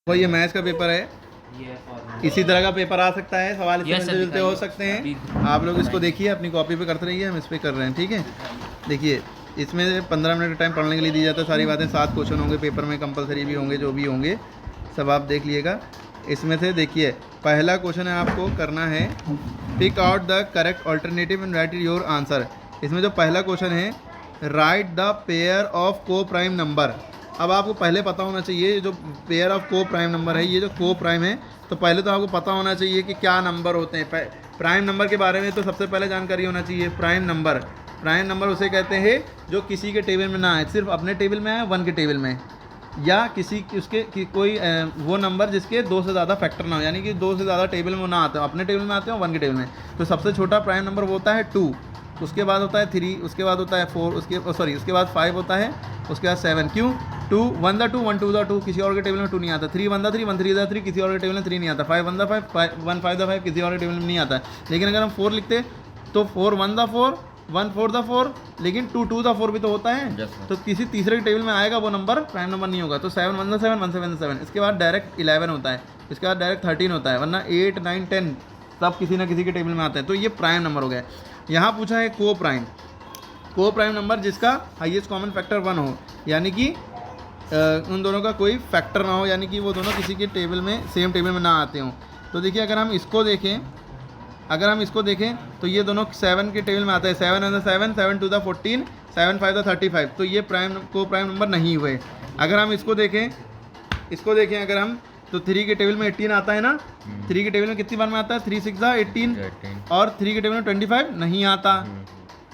वो ये मैथ्स का पेपर है, इसी तरह का पेपर आ सकता है, सवाल इससे मिलते जुलते हो सकते हैं। आप लोग इसको देखिए, अपनी कॉपी पे करते रहिए, हम इस पे कर रहे हैं, ठीक है। देखिए इसमें 15 मिनट का टाइम पढ़ने के लिए दिया जाता है, सारी बातें 7 क्वेश्चन होंगे पेपर में, कंपलसरी भी होंगे, जो भी होंगे सब आप देख लीजिएगा। इसमें से देखिए पहला क्वेश्चन है, आपको करना है pick out the correct alternative and write your answer. इसमें जो पहला क्वेश्चन है, write the pair of coprime number. अब आपको पहले पता होना चाहिए जो pair of coprime number है, ये जो को प्राइम है, तो पहले तो आपको पता होना चाहिए कि क्या नंबर होते हैं। प्राइम नंबर के बारे में तो सबसे पहले जानकारी होना चाहिए। प्राइम नंबर उसे कहते हैं जो किसी के टेबल में ना आए, सिर्फ अपने टेबल में आए, 1 के टेबल में, या किसी उसके कोई वो नंबर जिसके 2 से ज़्यादा फैक्टर ना हो, यानी कि 2 से ज़्यादा टेबल में ना आते हो, अपने टेबल में आते हो, 1 के टेबल में। तो सबसे छोटा प्राइम नंबर वो होता है 2, उसके बाद होता है 3, उसके बाद होता है 4, उसके बाद 5 होता है, उसके बाद 7। क्यों? 2 1 द 2 1 2 द 2, किसी और के टेबल में 2 नहीं आता। 3 1 द 3 1 3 द 3, किसी और के टेबल में 3 नहीं आता। 5 1 द 5 1 5 द 5, किसी और के टेबल में नहीं आता। लेकिन अगर हम 4 लिखते तो 4 1 द 4 1 4 द 4, लेकिन 2 2 द 4 भी तो होता है। तो किसी तीसरे के टेबल में आएगा वो नंबर प्राइम नंबर नहीं होगा। तो 7 1 द 7 1 7 द 7, इसके बाद डायरेक्ट 11 होता है, इसके बाद डायरेक्ट 13 होता है, वरना 8 9 10 सब किसी ना किसी के टेबल में आते हैं। तो ये प्राइम नंबर हो गया। यहाँ पूछा है को प्राइम नंबर जिसका हाईएस्ट कॉमन फैक्टर 1 हो, यानी कि उन दोनों का कोई फैक्टर ना हो, यानी कि वो दोनों किसी के टेबल में सेम टेबल में ना आते हों। तो देखिए अगर हम इसको देखें तो ये दोनों 7 के टेबल में आता है। 7 1 7 7 2 14 7 5 35, तो ये प्राइम नंबर नहीं हुए। अगर हम इसको देखें अगर हम, तो 3 के टेबल में 18 आता है ना। 3 के टेबल में कितनी बार में आता है? 3 6 18, और 3 के टेबल में 25 नहीं आता।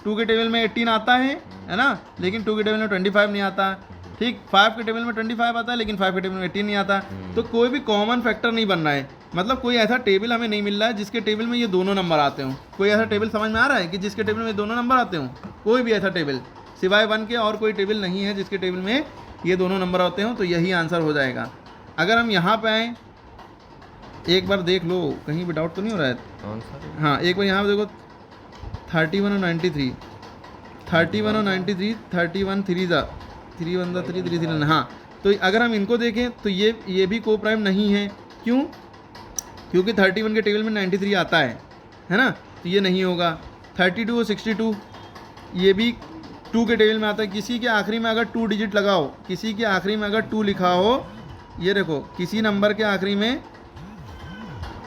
2 के टेबल में 18 आता है ना, लेकिन 2 के टेबल में 25 नहीं आता। ठीक, 5 के टेबल में 25 आता है, लेकिन 5 के टेबल में 18 नहीं आता। तो कोई भी कॉमन फैक्टर नहीं बन रहा है, मतलब कोई ऐसा टेबल हमें नहीं मिल रहा है जिसके टेबल में ये दोनों नंबर आते हों। कोई ऐसा टेबल समझ में आ रहा है कि जिसके टेबल में दोनों नंबर आते हों? कोई भी ऐसा टेबल सिवाय 1 के और कोई टेबल नहीं है जिसके टेबल में ये दोनों नंबर आते हों। तो यही आंसर हो जाएगा। अगर हम यहाँ पे आएँ, एक बार देख लो कहीं भी डाउट तो नहीं हो रहा है। हाँ, एक बार यहाँ पे देखो, 31 और 93, 31 और 93, 31 3 1 3 3 3। हाँ, तो अगर हम इनको देखें तो ये भी को प्राइम नहीं है। क्यों? क्योंकि 31 के टेबल में 93 आता है ना, तो ये नहीं होगा। 32 और 62 ये भी 2 के टेबल में आता है। किसी के आखिरी में अगर 2 डिजिट लगाओ, किसी के आखिरी में अगर 2 लिखा हो, ये देखो किसी नंबर के आखिरी में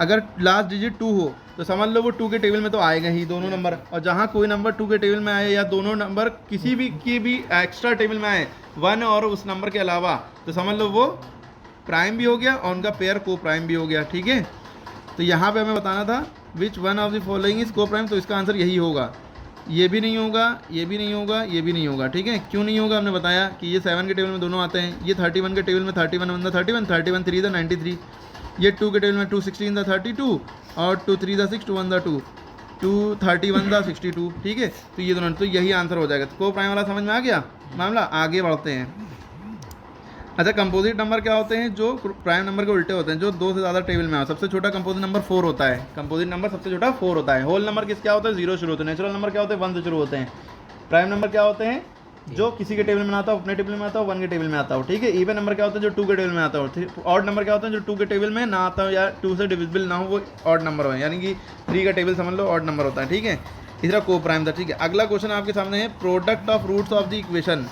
अगर लास्ट डिजिट 2 हो तो समझ लो वो 2 के टेबल में तो आएगा ही दोनों नंबर। और जहाँ कोई नंबर 2 के टेबल में आए, या दोनों नंबर किसी भी की भी एक्स्ट्रा टेबल में आए, 1 और उस नंबर के अलावा, तो समझ लो वो प्राइम भी हो गया और उनका पेयर को प्राइम भी हो गया। ठीक है, तो यहाँ पे हमें बताना था which one of the following is को प्राइम, तो इसका आंसर यही होगा। ये भी नहीं होगा, ये भी नहीं होगा, ये भी नहीं होगा। ठीक है, क्यों नहीं होगा? हमने बताया कि ये 7 के टेबल में दोनों आते हैं। ये 31 के टेबल में 31 1 31 31 3 93, ये 2 के टेबल में 2 16 32, और 2 3 6 2 1 2 2 31 62। ठीक है, तो ये दोनों, तो यही आंसर हो जाएगा। तो को प्राइम वाला समझ में आ गया मामला। आगे बढ़ते हैं। अच्छा, कंपोजिट नंबर क्या होते हैं? जो प्राइम नंबर के उल्टे होते हैं, जो 2 से ज़्यादा टेबल में हो। सबसे छोटा कंपोजिट नंबर 4 होता है। कंपोजिट नंबर सबसे छोटा 4 होता है। होल नंबर क्या होता है? 0 शुरू होते हैं। नेचुरल नंबर क्या होते हैं? 1 से शुरू होते हैं। प्राइम नंबर क्या होते हैं? जो किसी के टेबल में आता हो, अपने टेबल में आता हो, 1 के टेबल में आता हो। ठीक है, इवन नंबर क्या होता है? जो 2 के टेबल में आता हो। ऑड नंबर क्या होता है? जो 2 के टेबल में ना आता हो या 2 से डिविजिबल ना हो, वो ऑड नंबर हो, यानी कि 3 का टेबल समझ लो ऑड नंबर होता है। ठीक है, तीसरा को प्राइम था। ठीक है, अगला क्वेश्चन आपके सामने है product of roots of the equation.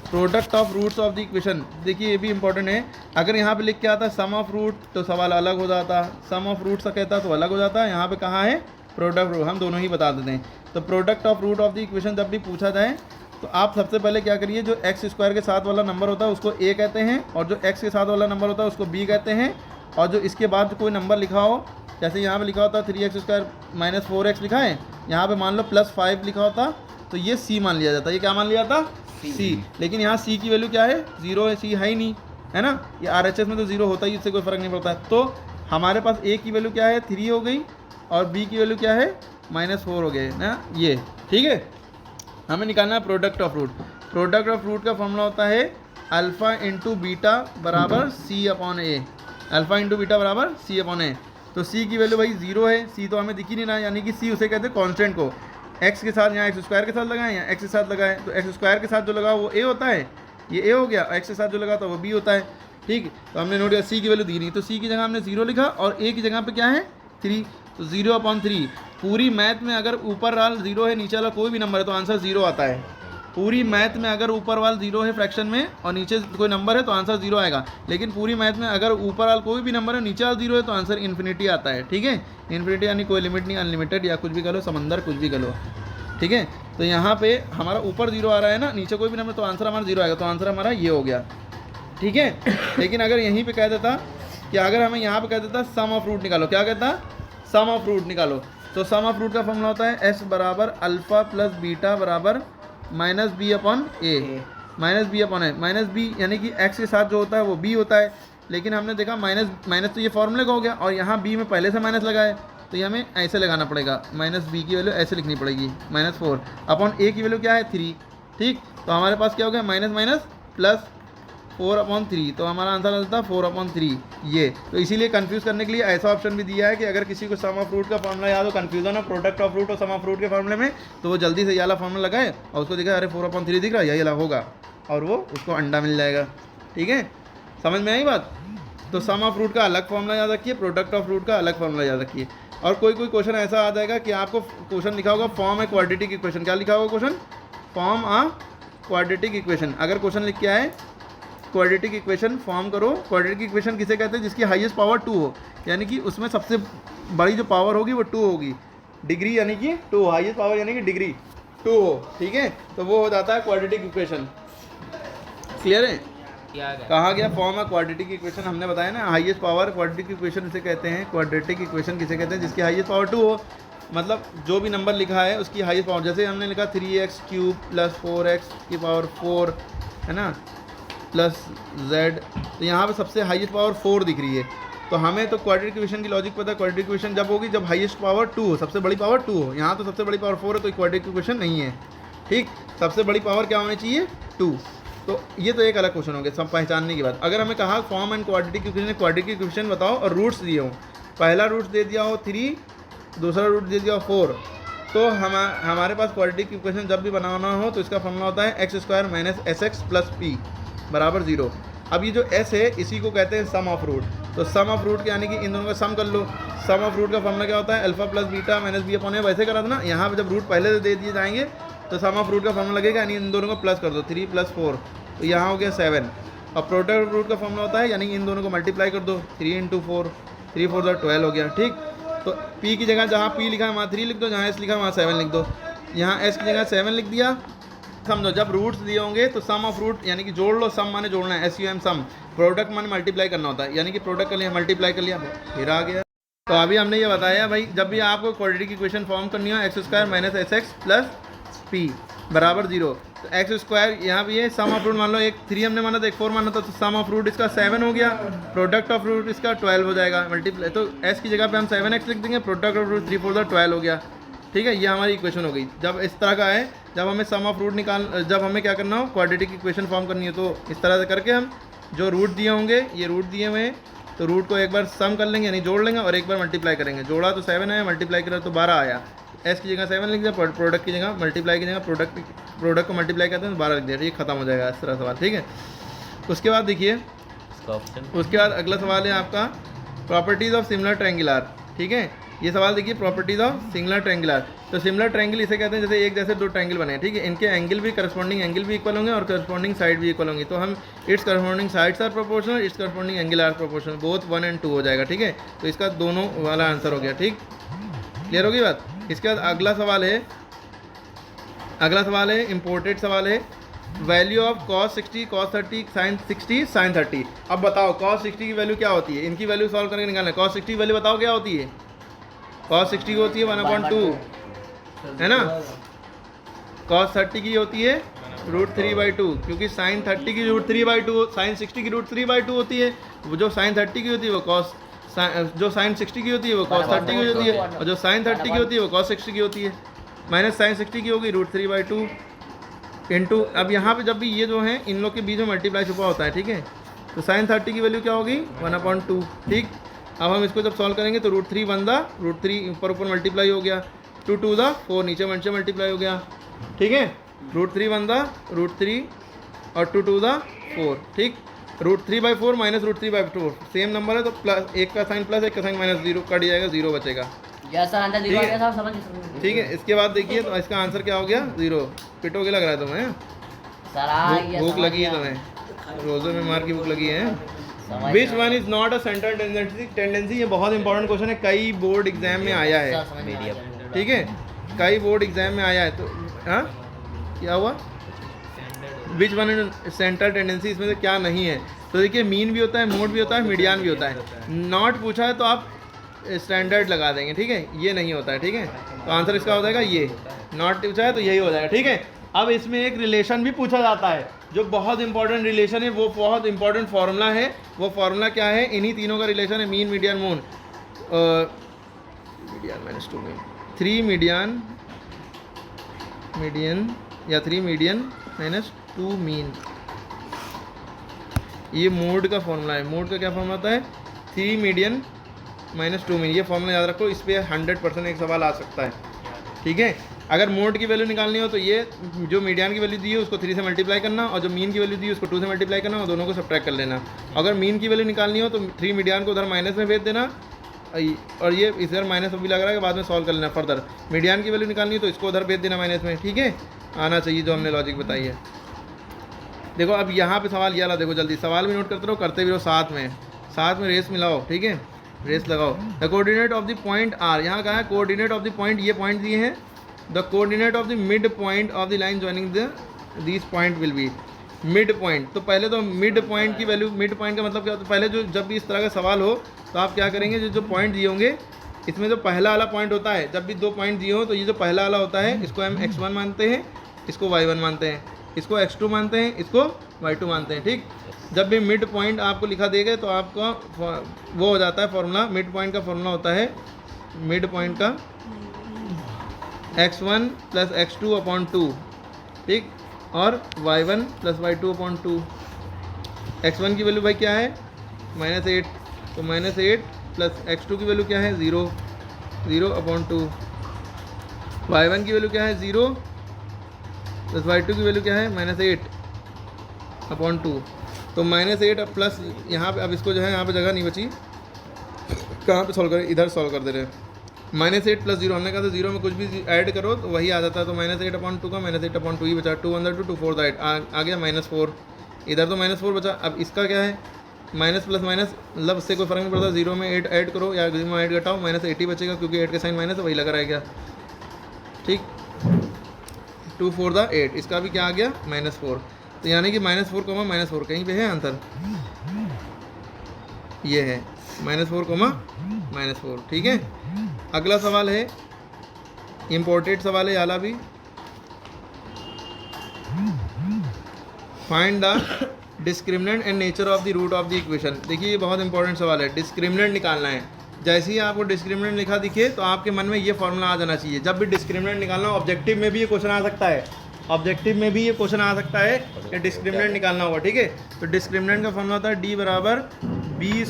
Product of roots of the equation, देखिए ये भी इंपॉर्टेंट है। अगर यहाँ पे लिख के आता सम ऑफ रूट तो सवाल अलग हो जाता, सम ऑफ रूट सा कहता तो अलग हो जाता। यहाँ पे कहाँ है प्रोडक्ट रूट, हम दोनों ही बता देते हैं। तो product of root of the equation जब भी पूछा जाए तो आप सबसे पहले क्या करिए, जो एक्स स्क्वायर के साथ वाला नंबर होता है उसको ए कहते हैं, और जो एक्स के साथ वाला नंबर होता है उसको बी कहते हैं। और जो इसके बाद कोई नंबर लिखा हो, जैसे यहाँ पे लिखा होता 3x² - 4x लिखा है, यहाँ पे मान लो +5 लिखा होता, तो ये सी मान लिया जाता। ये क्या मान लिया जाता? सी। लेकिन यहाँ सी की वैल्यू क्या है? 0 है, सी है ही नहीं, है ना। ये RHS में तो 0 होता ही, इससे कोई फ़र्क नहीं पड़ता। तो हमारे पास ए की वैल्यू क्या है? 3 हो गई, और बी की वैल्यू क्या है? -4 हो गए ना ये। ठीक है, हमें निकालना है product of root. Product of root का फॉर्मूला होता है अल्फ़ा इंटू बीटा बराबर C/A। अल्फ़ा इंटू बीटा बराबर C/A। तो सी की वैल्यू भाई 0 है, सी तो हमें दिख ही नहीं रहा, यानी कि सी उसे कहते हैं कॉन्स्टेंट को। एक्स के साथ यहाँ x² के साथ लगाएं, या एक्स के साथ लगाएं, तो x² के साथ जो लगा वो ए होता है, ये ए हो गया। एक्स के साथ जो लगा था वो बी होता है। ठीक, तो हमने नोट किया सी की वैल्यू दी नहीं, तो सी की जगह हमने 0 लिखा और ए की जगह पे क्या है 3, तो 0/3। पूरी मैथ में अगर ऊपर वाला 0 है, नीचे वाला कोई भी नंबर है तो आंसर 0 आता है। पूरी मैथ में अगर ऊपर वाला 0 है फ्रैक्शन में और नीचे कोई नंबर है तो आंसर 0 आएगा। लेकिन पूरी मैथ में अगर ऊपर वाला कोई भी नंबर है, नीचे वाला 0 है तो आंसर इन्फिनिटी आता है। ठीक है, इन्फिनिटी यानी कोई लिमिट नहीं, अनलिमिटेड या कुछ भी करो, समंदर कुछ भी करो। ठीक है, तो यहाँ पे हमारा ऊपर 0 आ रहा है ना, नीचे कोई भी नंबर, तो आंसर हमारा 0 आएगा, तो आंसर हमारा ये हो गया। ठीक है, लेकिन अगर यहीं पे कह देता कि अगर हमें यहाँ पे कह देता सम ऑफ रूट निकालो, क्या कहता सम ऑफ रूट निकालो, तो सम ऑफ रूट का फॉर्मूला होता है एस बराबर अल्फ़ा प्लस बीटा बराबर माइनस बी अपॉन ए, माइनस बी अपॉन ए, माइनस बी यानी कि एक्स के साथ जो होता है वो बी होता है। लेकिन हमने देखा माइनस माइनस तो ये फॉर्मूले का हो गया और यहाँ बी में पहले से माइनस लगा है, तो ये हमें ऐसे लगाना पड़ेगा, माइनस बी की वैल्यू ऐसे लिखनी पड़ेगी, -4 अपॉन ए की वैल्यू क्या है 3। ठीक, तो हमारे पास क्या हो गया माइनस माइनस प्लस 4/3, तो हमारा आंसर आता है 4/3 ये। तो इसीलिए कंफ्यूज करने के लिए ऐसा ऑप्शन भी दिया है कि अगर किसी को सम ऑफ रूट का फॉर्मूला याद हो, कंफ्यूजन हो प्रोडक्ट ऑफ रूट और सम ऑफ रूट के फॉर्मूले में, तो वो जल्दी से ये वाला फॉर्मूला लगाए और उसको दिखा अरे 4/3 दिख रहा है, यही वाला होगा, और वो उसको अंडा मिल जाएगा। ठीक है, समझ में आई बात। तो सम ऑफ रूट का अलग फॉर्मूला याद रखिए, प्रोडक्ट ऑफ रूट का अलग फॉर्मूला याद रखिए। और कोई क्वेश्चन ऐसा आ जाएगा कि आपको क्वेश्चन लिखा होगा फॉर्म ए क्वाड्रेटिक इक्वेशन, क्या लिखा होगा question, form a quadratic equation. अगर क्वेश्चन लिख के आए क्वाड्रेटिक इक्वेशन फॉर्म करो, क्वाड्रेटिक इक्वेशन किसे कहते हैं, जिसकी हाईएस्ट पावर 2 हो, यानी कि उसमें सबसे बड़ी जो पावर होगी वो 2 होगी, डिग्री यानी कि 2, हाईएस्ट पावर यानी कि डिग्री 2 हो। ठीक है, तो वो हो जाता है क्वाड्रेटिक इक्वेशन। क्लियर है, कहा गया फॉर्म है क्वाड्रेटिक इक्वेशन, हमने बताया ना हाईएस्ट पावर क्वाड्रेटिक इक्वेशन इसे कहते हैं। क्वाड्रेटिक इक्वेशन किसे कहते हैं, जिसकी हाईएस्ट पावर 2 हो, मतलब जो भी नंबर लिखा है उसकी हाईएस्ट पावर, जैसे हमने लिखा 3x³ प्लस 4x⁴ है ना प्लस z, तो यहाँ पे सबसे हाईएस्ट पावर 4 दिख रही है। तो हमें तो क्वाड्रेटिक इक्वेशन की लॉजिक पता है, क्वाड्रेटिक इक्वेशन जब होगी जब हाईएस्ट पावर 2 हो, सबसे बड़ी पावर 2 हो। यहाँ तो सबसे बड़ी पावर 4 है, तो क्वाड्रेटिक इक्वेशन नहीं है। ठीक, सबसे बड़ी पावर क्या होनी चाहिए 2। तो ये तो एक अलग क्वेश्चन हो गया सब पहचानने के बाद। अगर हमें कहा form and quadratic equation, quadratic equation बताओ और रूट्स दिए हो, पहला रूट दे दिया हो 3, दूसरा रूट दे दिया हो 4, तो हमारे पास क्वाड्रेटिक इक्वेशन जब भी बनाना हो तो इसका फॉर्मूला होता है x² - sx + p बराबर 0। अब ये जो s है इसी को कहते हैं सम ऑफ रूट। तो सम ऑफ रूट यानी कि इन दोनों का सम कर लो। सम ऑफ रूट का फॉर्मूला क्या होता है, alpha plus beta minus b upon a, वैसे करा था ना। यहाँ पे जब रूट पहले से दे दिए जाएंगे तो सम ऑफ रूट का फॉर्मूला लगेगा, यानी इन दोनों को प्लस कर दो, 3 + 4, तो यहाँ हो गया 7। और प्रोडक्ट रूट का फॉर्मूला होता है, यानी इन दोनों को मल्टीप्लाई कर दो, 3 × 4, 3 × 4 = 12 हो गया। ठीक, तो p की जगह जहाँ p लिखा है वहाँ 3 लिख दो, जहाँ s लिखा है वहाँ 7 लिख दो। यहाँ s की जगह 7 लिख दिया। समझो जब रूट्स दिए होंगे तो सम ऑफ रूट यानी कि जोड़ लो, सम माने जोड़ना है, SUM सम, प्रोडक्ट माने मल्टीप्लाई करना होता है, यानी कि प्रोडक्ट कर लिया मल्टीप्लाई कर लिया, फिर आ गया। तो अभी हमने ये बताया भाई, जब भी आपको क्वाड्रेटिक इक्वेशन फॉर्म करनी हो x² - sx + p बराबर 0, तो x² यहाँ भी है, सम ऑफ रूट मान लो, एक 3 हमने माना था, एक 4 माना था, तो सम ऑफ रूट इसका 7 हो गया, प्रोडक्ट ऑफ रूट इसका 12 हो जाएगा मल्टीप्लाई, तो s की जगह पे हम 7x लिख देंगे, प्रोडक्ट ऑफ रूट 3 × 4 = 12 हो गया। ठीक है, ये हमारी इक्वेशन हो गई। जब इस तरह का है, जब हमें सम ऑफ रूट जब हमें क्या करना हो क्वाड्रेटिक इक्वेशन फॉर्म करनी है, तो इस तरह से करके हम जो रूट दिए होंगे, ये रूट दिए हुए हैं, तो रूट को एक बार सम कर लेंगे यानी जोड़ लेंगे और एक बार मल्टीप्लाई करेंगे। जोड़ा तो 7 है, मल्टीप्लाई करा तो 12 आया। s की जगह 7 लिख दिया, प्रोडक्ट की जगह मल्टीप्लाई की जगह प्रोडक्ट को मल्टीप्लाई करते हैं तो 12 लिख दिया, ठीक, खत्म हो जाएगा इस तरह सवाल। ठीक है, उसके बाद देखिए, उसके बाद अगला सवाल है आपका प्रॉपर्टीज़ ऑफ सिमिलर ट्रायंगुलर। ठीक है, ये सवाल देखिए, प्रॉपर्टीज ऑफ सिमिलर ट्रायंगुलर। तो सिमिलर ट्रायंगल इसे कहते हैं जैसे एक जैसे दो ट्रायंगल बने हैं, ठीक है, इनके एंगल भी करस्पॉन्डिंग एंगल भी इक्वल होंगे और करस्पॉन्डिंग साइड भी इक्वल होंगी, तो हम its corresponding sides are proportional, its corresponding angle are proportional, both 1 और 2 हो जाएगा। ठीक है, तो इसका दोनों वाला आंसर हो गया। ठीक, क्लियर होगी बात। इसके बाद अगला सवाल है इंपोर्टेड सवाल है, value of cos 60, cos 30, sin 60, sin 30। अब बताओ cos 60 की वैल्यू क्या होती है, इनकी वैल्यू सॉल्व करके निकालना है। cos 60 की वैल्यू बताओ क्या होती है, cos 60 की होती है 1/2, है ना। cos 30 की होती है √3/2, क्योंकि sin 30 की √3/2, sin 60 की √3/2 होती है। वो जो sin 30 की होती है वो जो sin 60 की होती है वो cos 30 की होती है, और जो sin 30 की होती है वो cos 60 की होती है। माइनस sin 60 की होगी √3/2 इंटू, अब यहाँ पे जब भी ये जो है इन लोग के बीच में मल्टीप्लाई छुपा होता है, ठीक है, तो sin 30 की वैल्यू क्या होगी 1/2। ठीक, अब हम इसको जब सॉल्व करेंगे तो √3 बनता, √3 ऊपर मल्टीप्लाई हो गया, 2 × 2 = 4 नीचे मल्टीप्लाई हो गया। ठीक है, √3 बनता √3 और 2 × 2 = 4। ठीक, √3/4 माइनस √3/4 सेम नंबर है तो प्लस, एक का साइन प्लस एक का साइन माइनस, 0 कट जाएगा, 0 बचेगा। जैसा आंसर जीरो आ गया साहब समझ। ठीक है, इसके बाद देखिए तो इसका आंसर क्या हो गया, 0। पिटोगे लग रहा है तुम्हें, सर आ गया, भूख समझ लगी है गया। तुम्हें, रोजे में मार की भूख लगी है। समझ विच गया। One is not a central tendency, ये बहुत इंपॉर्टेंट क्वेश्चन है, कई बोर्ड एग्जाम में आया है। सर, समझ में आ गया। ठीक है, कई बोर्ड एग्जाम में आया है। तो हाँ क्या हुआ, which one is central tendency, इसमें से क्या नहीं है। तो देखिए मीन भी होता है, मोड भी होता है, मीडियन भी होता है। नॉट पूछा है तो आप स्टैंडर्ड लगा देंगे, ठीक है, ये नहीं होता है। ठीक है, तो आंसर इसका हो जाएगा ये, नॉट पूछा है तो यही हो जाएगा। ठीक है, अब इसमें एक रिलेशन भी पूछा जाता है जो बहुत इंपॉर्टेंट रिलेशन है, वो बहुत इंपॉर्टेंट फार्मूला है। वो फार्मूला क्या है, इन्हीं तीनों का रिलेशन है, mean median mode, median minus 2 mean, 3 median या 3 मीडियन माइनस 2 मीन, ये मोड का फॉर्मूला है। मोड का क्या फॉर्मूला होता है, 3 मीडियन माइनस 2 मीन, ये फॉर्मूला याद रखो, इस पर 100% एक सवाल आ सकता है। ठीक है, अगर मोड की वैल्यू निकालनी हो तो ये जो मीडियन की वैल्यू दी है उसको 3 से मल्टीप्लाई करना, और जो मीन की वैल्यू दी है उसको 2 से मल्टीप्लाई करना, और दोनों को सब्ट्रैक्ट कर लेना। अगर मीन की वैल्यू निकालनी हो तो 3 मीडियन को उधर माइनस में भेज देना, और ये इधर माइनस भी लग रहा है कि बाद में सॉल्व कर लेना फर्दर। मीडियन की वैल्यू निकालनी हो तो इसको उधर भेज देना माइनस में। ठीक है, आना चाहिए जो हमने लॉजिक बताई है। देखो अब यहाँ पे सवाल ये वाला देखो, जल्दी सवाल भी नोट करते रहो, करते भी रहो, साथ में रेस मिलाओ। ठीक है, रेस लगाओ। The coordinate of the point are, यहाँ कहा है कोऑर्डिनेट ऑफ द पॉइंट, ये पॉइंट दिए हैं। The coordinate of the mid point of the line joining this point will be mid point. तो पहले तो मिड पॉइंट की वैल्यू, मिड पॉइंट का मतलब क्या होता है, पहले जो जब भी इस तरह का सवाल हो तो आप क्या करेंगे, जो पॉइंट दिए होंगे इसमें जो पहला वाला पॉइंट होता है, जब भी 2 पॉइंट दिए हो तो ये जो पहला वाला होता है इसको हम x1 मानते हैं, इसको y1 मानते हैं, इसको x2 मानते हैं, इसको y2 मानते हैं। ठीक, जब भी मिड पॉइंट आपको लिखा देगा तो आपका वो हो जाता है फॉर्मूला, मिड पॉइंट का फॉर्मूला होता है, मिड पॉइंट का x1 प्लस x2/2, ठीक, और y1 प्लस y2/2। x1 की वैल्यू भाई क्या है, -8, तो -8 प्लस x2 की वैल्यू क्या है, 0/2। y1 की वैल्यू क्या है, 0 प्लस y2 की वैल्यू क्या है, -8/2। तो -8 प्लस यहाँ पे, अब इसको जो है यहाँ पे जगह नहीं बची, कहाँ पे सॉल्व करें, इधर सॉल्व कर दे रहे हैं। -8 प्लस 0, हमने कहा था 0 में कुछ भी ऐड करो तो वही आ जाता है। तो -8/2 का -8/2 ही बचा, 2 × 2 2 4 8 आ गया -4, इधर तो -4 बचा। अब इसका क्या है, माइनस प्लस माइनस मतलब उससे कोई फर्क नहीं पड़ता, 0 में 8 ऐड करो या 0 में 8 घटाओ, -8 ही बचेगा क्योंकि 8 का साइन माइनस है, वही लगा रहेगा। ठीक, 2 4 8, इसका भी क्या आ गया, -4। तो यानी कि -4, -4 कहीं पे है आंसर, ये है -4, -4। ठीक है, अगला सवाल है, इम्पोर्टेंट सवाल है याला भी, find the discriminant and nature of the root of the equation. देखिए ये बहुत इंपॉर्टेंट सवाल है, डिस्क्रिमिनेंट निकालना है। जैसे ही आपको डिस्क्रिमिनेंट लिखा दिखे तो आपके मन में ये फॉर्मूला आ जाना चाहिए। जब भी डिस्क्रिमिनेंट निकालना हो, ऑब्जेक्टिव में भी ये क्वेश्चन आ सकता है, ऑब्जेक्टिव में भी ये क्वेश्चन आ सकता है कि डिस्क्रिमिनेंट निकालना होगा। ठीक है, तो डिस्क्रिमिनेंट का फॉर्मूला होता है D बराबर B² -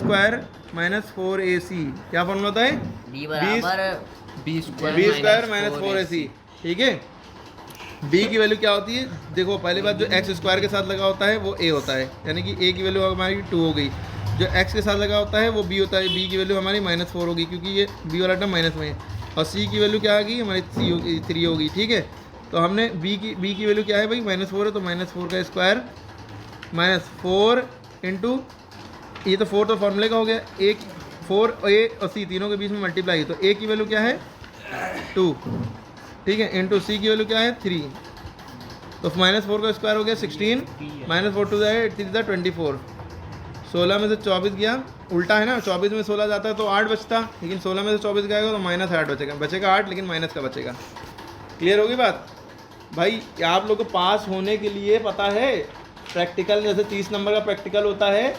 4AC। क्या फॉर्मूला होता है, b बराबर B² - 4AC। ठीक है, b की वैल्यू क्या होती है, देखो पहली बात जो x² के साथ लगा होता है वो a होता है, यानी कि a की वैल्यू हमारी 2 हो गई। जो x के साथ लगा होता है वो b होता है, b की वैल्यू हमारी -4 होगी क्योंकि ये b वाला टर्म माइनस में है। और c की वैल्यू क्या आ गई हमारी 3 होगी। ठीक है, तो हमने b की वैल्यू क्या है भाई, -4 है, तो -4 का स्क्वायर -4 इंटू, ये तो 4 तो फॉर्मूले का हो गया, 4 a और c तीनों के बीच में मल्टीप्लाई, तो a की वैल्यू क्या है 2, ठीक है, इंटू c की वैल्यू क्या है 3, तो -4 का स्क्वायर हो गया 16, -4 2 8 3 24, 16 में से 24 गया, उल्टा है ना, 24 में 16 जाता है तो 8 बचता, लेकिन 16 में से 24 गएगा तो -8 बचेगा 8, लेकिन माइनस का बचेगा। क्लियर होगी बात भाई। आप लोग को पास होने के लिए पता है प्रैक्टिकल, जैसे 30 नंबर का प्रैक्टिकल होता है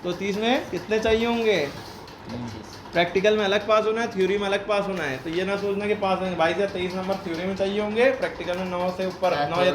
तो 30 में कितने चाहिए होंगे, प्रैक्टिकल में अलग पास होना है, थ्योरी में अलग पास होना है। तो ये ना सोचना कि पास होंगे भाई, 23 नंबर थ्योरी में चाहिए होंगे, प्रैक्टिकल में 9 से ऊपर 9 या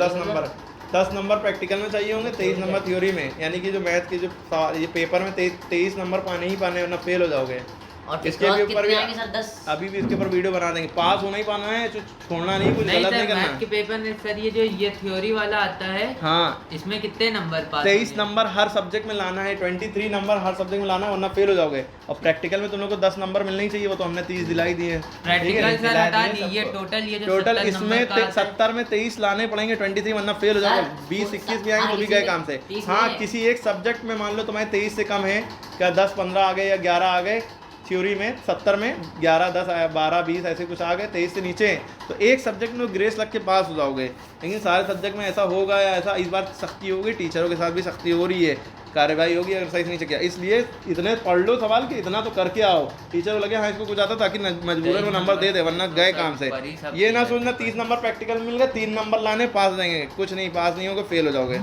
10 नंबर प्रैक्टिकल में चाहिए होंगे, 23 नंबर थ्योरी में। यानी कि जो मैथ के जो ये पेपर में 23 नंबर पाने ही पाने, वरना फेल हो जाओगे। और इसके भी ऊपर भी आएंगे सर 10? अभी भी इसके ऊपर वीडियो बना देंगे। पास होना ही पाना है, छोड़ना नहीं, कुछ गलत नहीं मैथ करना। के पेपर में सर ये थ्योरी वाला आता है, हाँ, इसमें कितने नंबर पास 23 होंगे? नंबर हर सब्जेक्ट में लाना है, 23 नंबर हर सब्जेक्ट में लाना है, वरना फेल हो जाओगे। और प्रैक्टिकल में तुम लोग को 10 नंबर मिलने ही चाहिए, वो तो हमने 30 दिलाई दिए। प्रैक्टिकल सर हटा दीजिए, टोटल ये जो टोटल 70 इसमें नंबर का आता है। 70 में 23 लाने पड़ेंगे, 23 वरना फेल हो जाओगे। 20-21 भी आएंगे तो भी गए काम से। हाँ, किसी एक सब्जेक्ट में मान लो तुम्हारे 23 से कम है, क्या 10-15 आ गए या 11 आ गए, थ्योरी में 70 में 11, 10, 12, 20 ऐसे कुछ आ गए, 23 से नीचे हैं, तो एक सब्जेक्ट में ग्रेस लग के पास हो जाओगे। लेकिन सारे सब्जेक्ट में ऐसा होगा या ऐसा, इस बार सख्ती होगी, टीचरों के साथ भी सख्ती हो रही है, कार्रवाई होगी अगर सही से नहीं किया। इसलिए इतने पढ़ लो सवाल के, इतना तो करके आओ। टीचर को लगे हाँ इसको कुछ आता, ताकि मजबूरन वो नंबर दे दे, वरना गए काम से। ये ना सोचना 30 नंबर प्रैक्टिकल मिल गए, 3 नंबर लाने पास देंगे, कुछ नहीं, पास नहीं होगा, फेल हो जाओगे।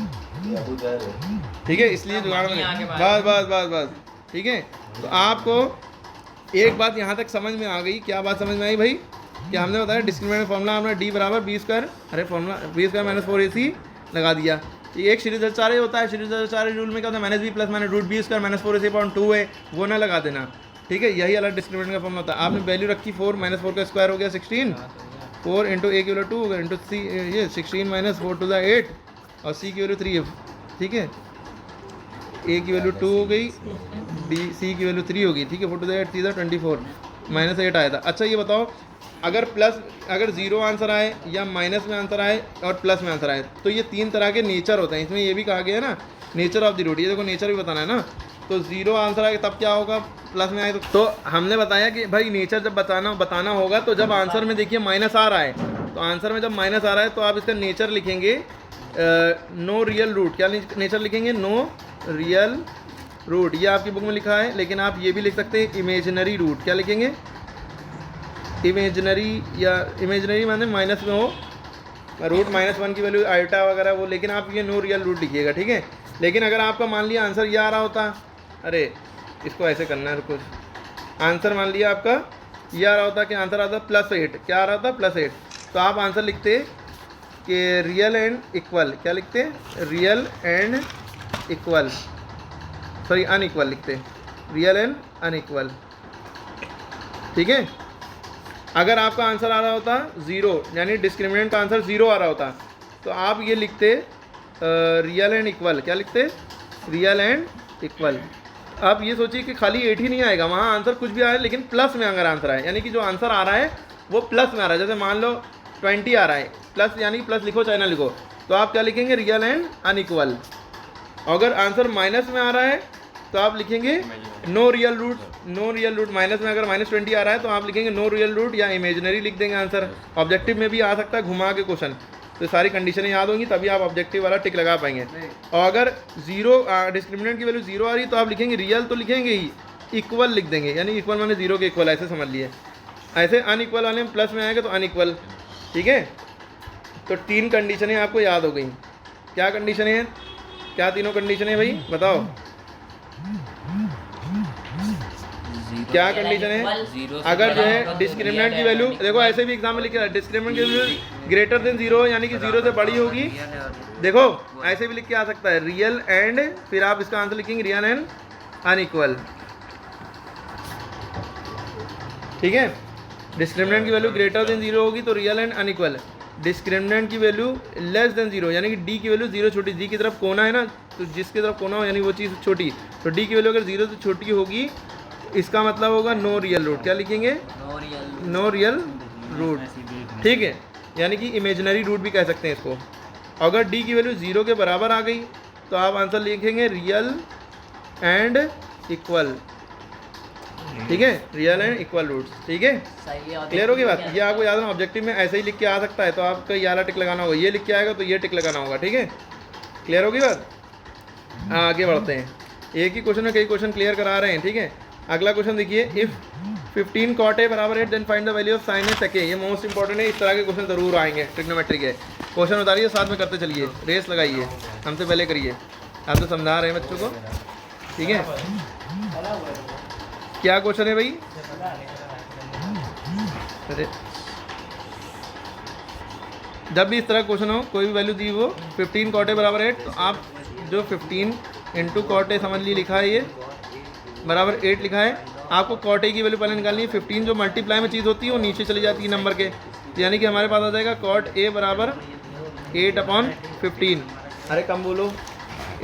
ठीक है, इसलिए जुगाड़ में बस ठीक है। तो आपको एक बात यहाँ तक समझ में आ गई। क्या बात समझ में आई भाई? कि हमने बताया डिस्क्रिमिनेंट फॉर्मूला हमने d बराबर b स्क्वायर, अरे formula b square minus 4ac लगा दिया। ये एक श्रीधराचार्य होता है, श्रीधराचार्य रूल में क्या होता है, minus b plus minus root b square minus 4ac upon 2 है, वो ना लगा देना। ठीक है, यही अलग डिस्क्रिमिनेंट का फॉर्मूला होता है। आपने वैल्यू रखी 4 माइनस 4 का स्क्वायर हो गया 16, 4 इंटू a की वैल्यू 2 इंटू c, ये 16 माइनस 4 टू द 8 और c की वैल्यू 3 है। ठीक है, a की वैल्यू 2 हो गई, c की वैल्यू 3 होगी। ठीक है, 4 टू द 8 3 24 माइनस 8 आया था। अच्छा ये बताओ, अगर 0 आंसर आए या माइनस में आंसर आए और प्लस में आंसर आए, तो ये 3 तरह के नेचर होते हैं। इसमें ये भी कहा गया है ना, नेचर ऑफ द रूट, ये देखो नेचर भी बताना है ना। तो 0 आंसर आए तब क्या होगा, प्लस में आए तो हमने बताया कि भाई नेचर जब बताना होगा तो जब आंसर में देखिए माइनस आ रहा है, तो आंसर में जब माइनस आ रहा है तो आप इसका नेचर लिखेंगे नो रियल रूट। क्या नेचर लिखेंगे? No real root. ये आपकी बुक में लिखा है, लेकिन आप ये भी लिख सकते हैं इमेजिनरी रूट। क्या लिखेंगे? इमेजिनरी, या इमेजिनरी माने माइनस में हो, रूट -1 की वैल्यू आइटा वगैरह वो, लेकिन आप ये नो रियल रूट लिखिएगा। ठीक है, लेकिन अगर आपका मान लिया आंसर ये आ रहा होता, अरे इसको ऐसे करना है कुछ, आंसर मान लिया आपका ये आ रहा होता कि आंसर आता +8, क्या आ रहा होता +8, तो आप आंसर लिखते कि रियल एंड इक्वल। क्या लिखते? Real and equal, sorry unequal लिखते, रियल एंड अनइक्वल। ठीक है, अगर आपका आंसर आ रहा होता 0, यानी डिस्क्रिमिनेंट का आंसर 0 आ रहा होता, तो आप ये लिखते रियल एंड इक्वल। क्या लिखते? Real and equal. आप ये सोचिए कि खाली 8 ही नहीं आएगा, वहाँ आंसर कुछ भी आए, लेकिन प्लस में अगर आंसर आए, यानी कि जो आंसर आ रहा है वो प्लस में आ रहा है। जैसे मान लो 20 आ रहा है, प्लस यानी प्लस लिखो चाहे ना लिखो, तो आप क्या लिखेंगे? Real and unequal. अगर आंसर माइनस में आ रहा है तो आप लिखेंगे no real root. No real root minus में, अगर -20 आ रहा है तो आप लिखेंगे नो रियल रूट या इमेजिनरी लिख देंगे आंसर। ऑब्जेक्टिव में भी आ सकता है घुमा के क्वेश्चन, तो सारी कंडीशनें याद होंगी तभी आप ऑब्जेक्टिव वाला टिक लगा पाएंगे। और अगर 0 डिस्क्रिमिनेंट की वैल्यू 0 आ रही तो आप लिखेंगे रियल तो लिखेंगे ही, इक्वल लिख देंगे, यानी इक्वल माने 0 के इक्वल, ऐसे समझ लिए। ऐसे अनइक्वल वाले में प्लस में आएगा तो अनइक्वल। ठीक है, तो 3 कंडीशनें आपको याद हो गई। क्या कंडीशनें हैं? क्या तीनों कंडीशनें भाई बताओ? क्या कंडीशन है? अगर जो है डिस्क्रिमिनेंट की वैल्यू, देखो ऐसे भी एग्जाम में लिखा है, डिस्क्रिमिनेंट की वैल्यू ग्रेटर देन 0 यानी कि 0 से बड़ी होगी। देखो ऐसे भी लिख के आ सकता है, रियल एंड, फिर आप इसका आंसर लिखेंगे रियल एंड अनइक्वल। ठीक है, डिस्क्रिमिनेंट की वैल्यू ग्रेटर देन 0 होगी तो रियल एंड अनइक्वल। डिस्क्रिमिनेंट की वैल्यू लेस देन 0 यानी कि डी की वैल्यू 0 छोटी, डी की तरफ कोना है ना, तो जिसकी तरफ कोना हो यानी वो चीज़ छोटी, तो डी की वैल्यू अगर 0 से छोटी होगी इसका मतलब होगा नो रियल रूट। क्या लिखेंगे? No real root. ठीक है, यानी कि इमेजिनरी रूट भी कह सकते हैं इसको। अगर डी की वैल्यू 0 के बराबर आ गई तो आप आंसर लिखेंगे रियल एंड इक्वल। ठीक है, रियल एंड इक्वल रूट्स। ठीक है, क्लियर होगी बात? ये आपको याद रखना, ऑब्जेक्टिव में ऐसे ही लिख के आ सकता है, तो आपको ये वाला टिक लगाना होगा, ये लिख के आएगा तो ये टिक लगाना होगा। ठीक है, क्लियर होगी बात? आगे बढ़ते हैं, एक ही क्वेश्चन में कई क्वेश्चन क्लियर करा रहे हैं। ठीक है, अगला क्वेश्चन देखिए, इफ़ 15 cot a बराबर 8 then find the value of sin a sec a। ये मोस्ट इंपॉर्टेंट है, इस तरह के क्वेश्चन जरूर आएंगे ट्रिग्नोमेट्री के। क्वेश्चन उतारिए, साथ में करते चलिए, रेस लगाइए, हमसे पहले करिए, आप तो समझा रहे हैं बच्चों को। ठीक है, क्या क्वेश्चन है भाई? अरे जब भी इस तरह क्वेश्चन हो, कोई भी वैल्यू दी हो, 15 cot a बराबर 8, तो आप जो 15 इंटू cot a समझ ली लिखा है, ये बराबर 8 लिखा है, आपको कॉट ए की वैल्यू पहले निकालनी है। 15 जो मल्टीप्लाई में चीज़ होती है वो नीचे चली जाती है नंबर के, तो यानी कि हमारे पास आ जाएगा कॉट ए बराबर 8/15। अरे कम बोलो,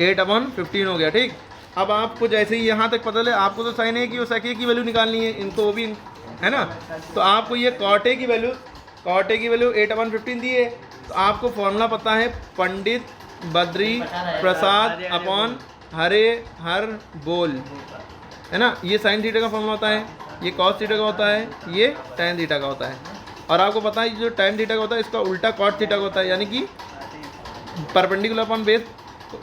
8/15 हो गया। ठीक, अब आपको जैसे ही यहाँ तक पता चले, आपको तो साइन ए की और सेक ए की वैल्यू निकालनी है, इनको वो भी है ना। तो आपको ये कॉट ए की वैल्यू 8/15 दी है, तो आपको फॉर्मूला पता है पंडित बद्री प्रसाद अपॉन हरे हर बोल, है ना। ये साइन थीटा का फॉर्मूला होता है, ये कॉस थीटा का होता है, ये टैन थीटा का होता है। और आपको पता है जो टैन थीटा का होता है इसका उल्टा कॉट थीटा का होता है, यानी कि perpendicular upon base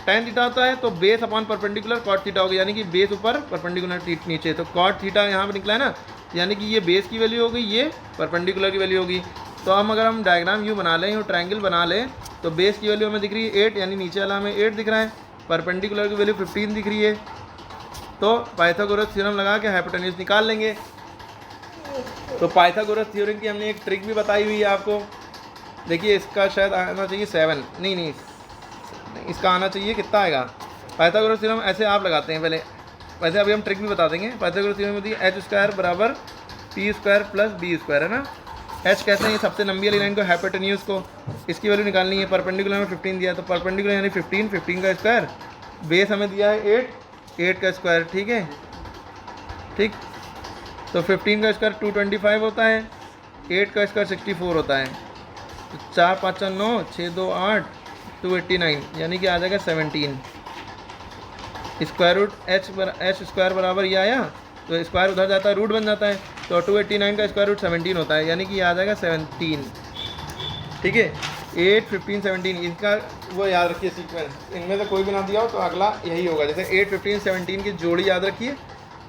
tan theta होता है, तो base upon perpendicular cot theta होगा, यानी कि बेस ऊपर परपेंडिकुलर नीचे। तो कॉट थीटा यहाँ पर निकला है ना, यानी कि ये बेस की वैल्यू होगी, ये परपेंडिकुलर की वैल्यू होगी। तो हम अगर हम डायग्राम यू बना लें, यू ट्रायंगल बना लें, तो बेस की वैल्यू हमें दिख रही है 8, यानी नीचे वाला हमें 8 दिख रहा है, परपेंडिकुलर की वैल्यू 15 दिख रही है। तो पाइथागोरस थ्योरम लगा के हाइपोटेन्यूज निकाल लेंगे। तो पाइथागोरस थ्योरम की हमने एक ट्रिक भी बताई हुई है आपको। देखिए इसका शायद आना चाहिए 7, नहीं इसका आना चाहिए, कितना आएगा। पाइथागोरस थ्योरम ऐसे आप लगाते हैं पहले, वैसे अभी हम ट्रिक भी बता देंगे। पाइथागोरस थ्योरम होती है h² बराबर p² प्लस b², है ना। h कहते हैं ये सबसे लंबी वाली लाइन को, हाइपोटेन्यूज को, इसकी वैल्यू निकालनी है। परपेंडिकुलर में 15 दिया, तो परपेंडिकुलर यानी 15 का स्क्वायर, बेस हमें दिया है 8 का स्क्वायर, ठीक है। ठीक, तो 15 का स्क्वायर 225 होता है, 8 का स्क्वायर 64 होता है, तो 4 5 9 6 2 8 289, यानी कि आ जाएगा 17। स्क्वायर रूट h स्क्वायर बराबर ये आया, तो स्क्वायर उधर जाता है, रूट बन जाता है, तो 289 का स्क्वायर रूट 17 होता है, यानी कि ये आ जाएगा 17। ठीक है, 8 15 17 इनका वो याद रखिए सीक्वेंस, इनमें से कोई भी ना दिया हो तो अगला यही होगा। जैसे 8 15 17 की जोड़ी याद रखिए,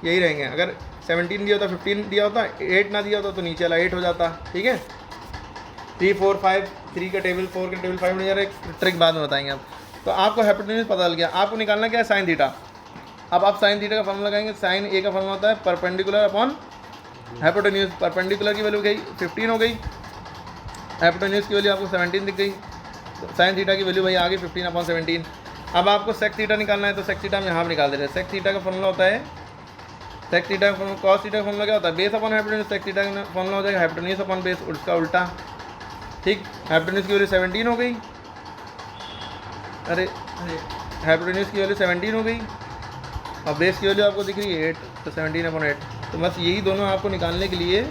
यही रहेंगे। अगर 17 दिया होता, 15 दिया होता, 8 ना दिया होता तो नीचे वाला 8 हो जाता। ठीक है, 3 4 5 3 का टेबल 4 का टेबल 5 एक ट्रिक बाद में बताएंगे आप। तो आपको हाइपोटेन्यूज पता चल गया, आपको निकालना क्या है, साइन थीटा। अब आप साइन थीटा का फॉर्मूला लगाएंगे, साइन ए का फॉर्मूला होता है परपेंडिकुलर अपॉन हाइपोटेन्यूज। परपेंडिकुलर की वैल्यू गई 15 हो गई, हाइपोटेन्यूज की वैल्यू आपको 17 दिख गई, तो साइन थीटा की वैल्यू भाई आ गई 15/17। अब आपको सेक थीटा निकालना है, तो सेक थीटा हम यहाँ पर निकाल दे रहे हैं। सेक थीटा का फॉर्मूला होता है, सेक थीटा का फॉर्मूला, कॉस थीटा का फॉर्मूला क्या होता है, base upon hypotenuse. Sec theta का फॉर्मूला हो जाएगा हाइपोटेन्यूज अपॉन बेस, उसका उल्टा। ठीक, हाइपोटेन्यूज की वैल्यू 17 हो गई, अरे हाइपोटेन्यूज की वैल्यू 17 हो गई, और बेस की वैल्यू आपको दिख रही है 8, तो 17/8। तो बस यही दोनों आपको निकालने के लिए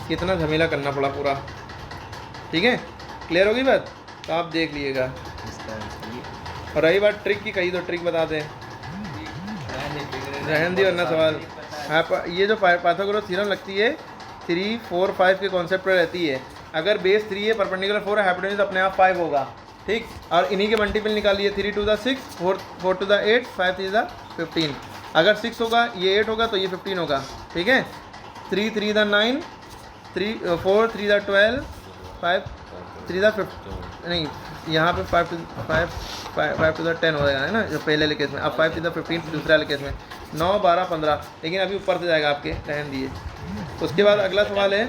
कितना झमेला करना पड़ा पूरा। ठीक है, क्लियर होगी बात, तो आप देख लीजिएगा। और रही बात ट्रिक की, कही तो ट्रिक बता दें, रहन दी वरना सवाल। हाँ, ये जो पाइथागोरस थ्योरम लगती है 3 4 5 के कॉन्सेप्ट पर रहती है। अगर बेस 3 है, परपेंडिकुलर 4 है, हाइपोटेन्यूज अपने आप 5 होगा। ठीक, और इन्हीं के मल्टीपल निकालिए, 3 2 6 4 2 8 5 3 15। अगर 6 होगा, ये 8 होगा, तो ये 15 होगा। ठीक है, 3 3 9 4 3 12 5 3 15, नहीं यहाँ पे 5 to the 10 हो जाएगा, है ना, जो पहले वाले केस में। अब 5 to the 15 दूसरे वाले केस में 9 12 15, लेकिन अभी ऊपर से जाएगा आपके, रहन दिए। उसके बाद अगला सवाल है,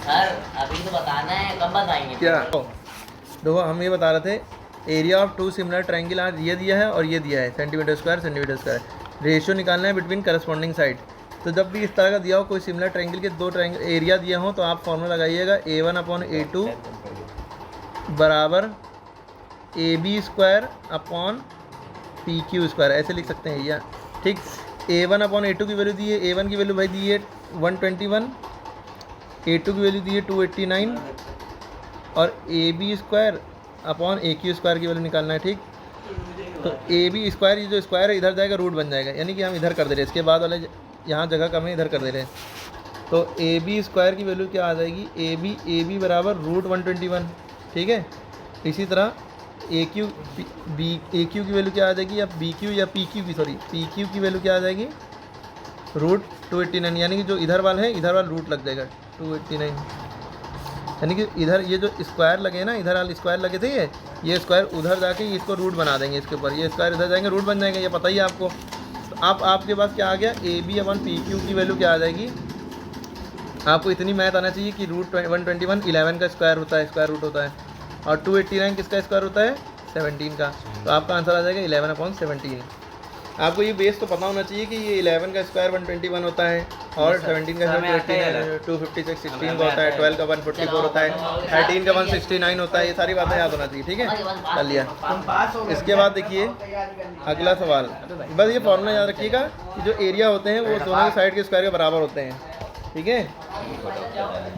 सर अभी तो बताना है, कब बताएंगे? क्या देखो, हम ये बता रहे थे, एरिया ऑफ 2 सिमिलर ट्रायंगल आज ये दिया है और ये दिया है, सेंटीमीटर स्क्वायर। रेशियो निकालना है बिटवीन करस्पॉन्डिंग साइड। तो जब भी इस तरह का दिया हो, कोई सिमिलर ट्रायंगल के 2 ट्रायंगल एरिया दिया हो, तो आप फॉर्मूला लगाइएगा A1/A2 बराबर AB² अपॉन PQ², ऐसे लिख सकते हैं या। ठीक, A1/A2 की वैल्यू दी है, A1 की वैल्यू भाई दी है 121, A2 की वैल्यू दी है 289, और AB² अपॉन AQ² की वैल्यू निकालना है। ठीक, तो AB², ये जो स्क्वायर है इधर जाएगा, रूट बन जाएगा, यानी कि हम इधर कर दे रहे हैं, इसके बाद वाले यहाँ जगह कम है, इधर कर दे रहे हैं। तो AB² की वैल्यू क्या आ जाएगी, AB बराबर √121। ठीक है, इसी तरह AQ की वैल्यू क्या आ जाएगी, या BQ या PQ की वैल्यू क्या आ जाएगी, √289, यानी कि जो इधर वाला है, इधर वाला रूट लग जाएगा 289, यानी कि इधर ये जो स्क्वायर लगे ना, इधर वाले स्क्वायर लगे थे, ये स्क्वायर उधर जाके इसको रूट बना देंगे, इसके ऊपर ये स्क्वायर इधर जाएंगे, रूट बन जाएंगे, ये पता ही है आपको। तो आपके पास क्या आ गया, AB/PQ की वैल्यू क्या आ जाएगी, आपको इतनी मैथ आना चाहिए कि √121 11 का स्क्वायर होता है, स्क्वायर रूट होता है, और 289 किसका स्क्वायर होता है, 17 का। तो आपका आंसर आ जाएगा 11/17। आपको ये बेस तो पता होना चाहिए कि ये 11 का स्क्वायर 121 होता है और 17 का स्क्वायर 256, 16 का होता है, 12 का 144 होता है, 13 का 169 होता है। ये सारी बातें याद होना चाहिए, ठीक है, कर लिया। इसके बाद देखिए अगला सवाल, बस ये फॉर्मूला याद रखिएगा कि जो एरिया होते हैं वो दोनों साइड के स्क्वायर के बराबर होते हैं, ठीक है,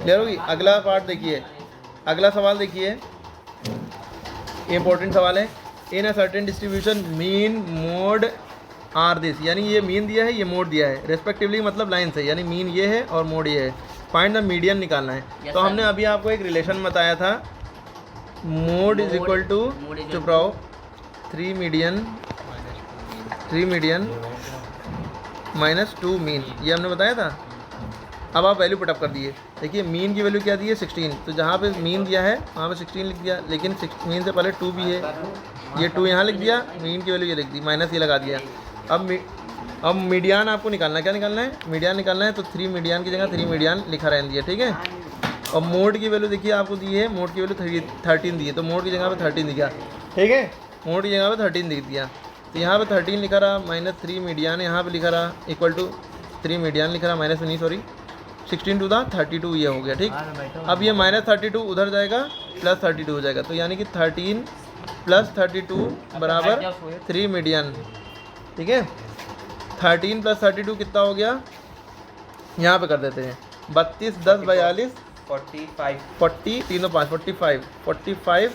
क्लियर होगी। अगला पार्ट देखिए, अगला सवाल देखिए, इंपॉर्टेंट सवाल है। In a certain distribution mean mode are this, यानी ये मीन दिया है, ये मोड दिया है रेस्पेक्टिवली, मतलब लाइन से, यानी मीन ये है और मोड ये है। फाइंड द मीडियन निकालना है। तो हमने अभी आपको एक रिलेशन बताया था, मोड इज इक्वल टू, चुप रहो, 3 मीडियन माइनस 2 मीन, ये हमने बताया था। अब आप वैल्यू पुटअप कर दिए। देखिए मीन की वैल्यू क्या दी है 16, तो जहाँ पे मीन दिया है वहाँ पे 16 लिख दिया, लेकिन मीन से पहले 2 भी है, ये 2 यहाँ लिख दिया, मीन की वैल्यू ये लिख दी, माइनस ये लगा दिया। अब मीडियन आपको निकालना है, क्या निकालना है, मीडियन निकालना है। तो 3 मीडियन की जगह 3 मीडियन लिखा रहने दिया, ठीक है। और मोड की वैल्यू देखिए आपको दी है, मोड की वैल्यू 13 दी है, तो मोड की जगह पे 13 दिया, ठीक है, मोड की जगह पे 13 लिख दिया। तो यहाँ पे 13 लिखा रहा, माइनस 3 मीडियन यहाँ पे लिखा रहा, इक्वल टू 3 मीडियन लिखा रहा, माइनस में नहीं सॉरी 16 टू द 32 ये हो गया, ठीक। अब ये माइनस 32 उधर जाएगा, प्लस 32 हो जाएगा, तो यानी कि 13 प्लस 32 बराबर 3 मीडियन, ठीक है। 13 प्लस 32 कितना हो गया, यहाँ पे कर देते हैं 32 10 42 45 40 3 5 45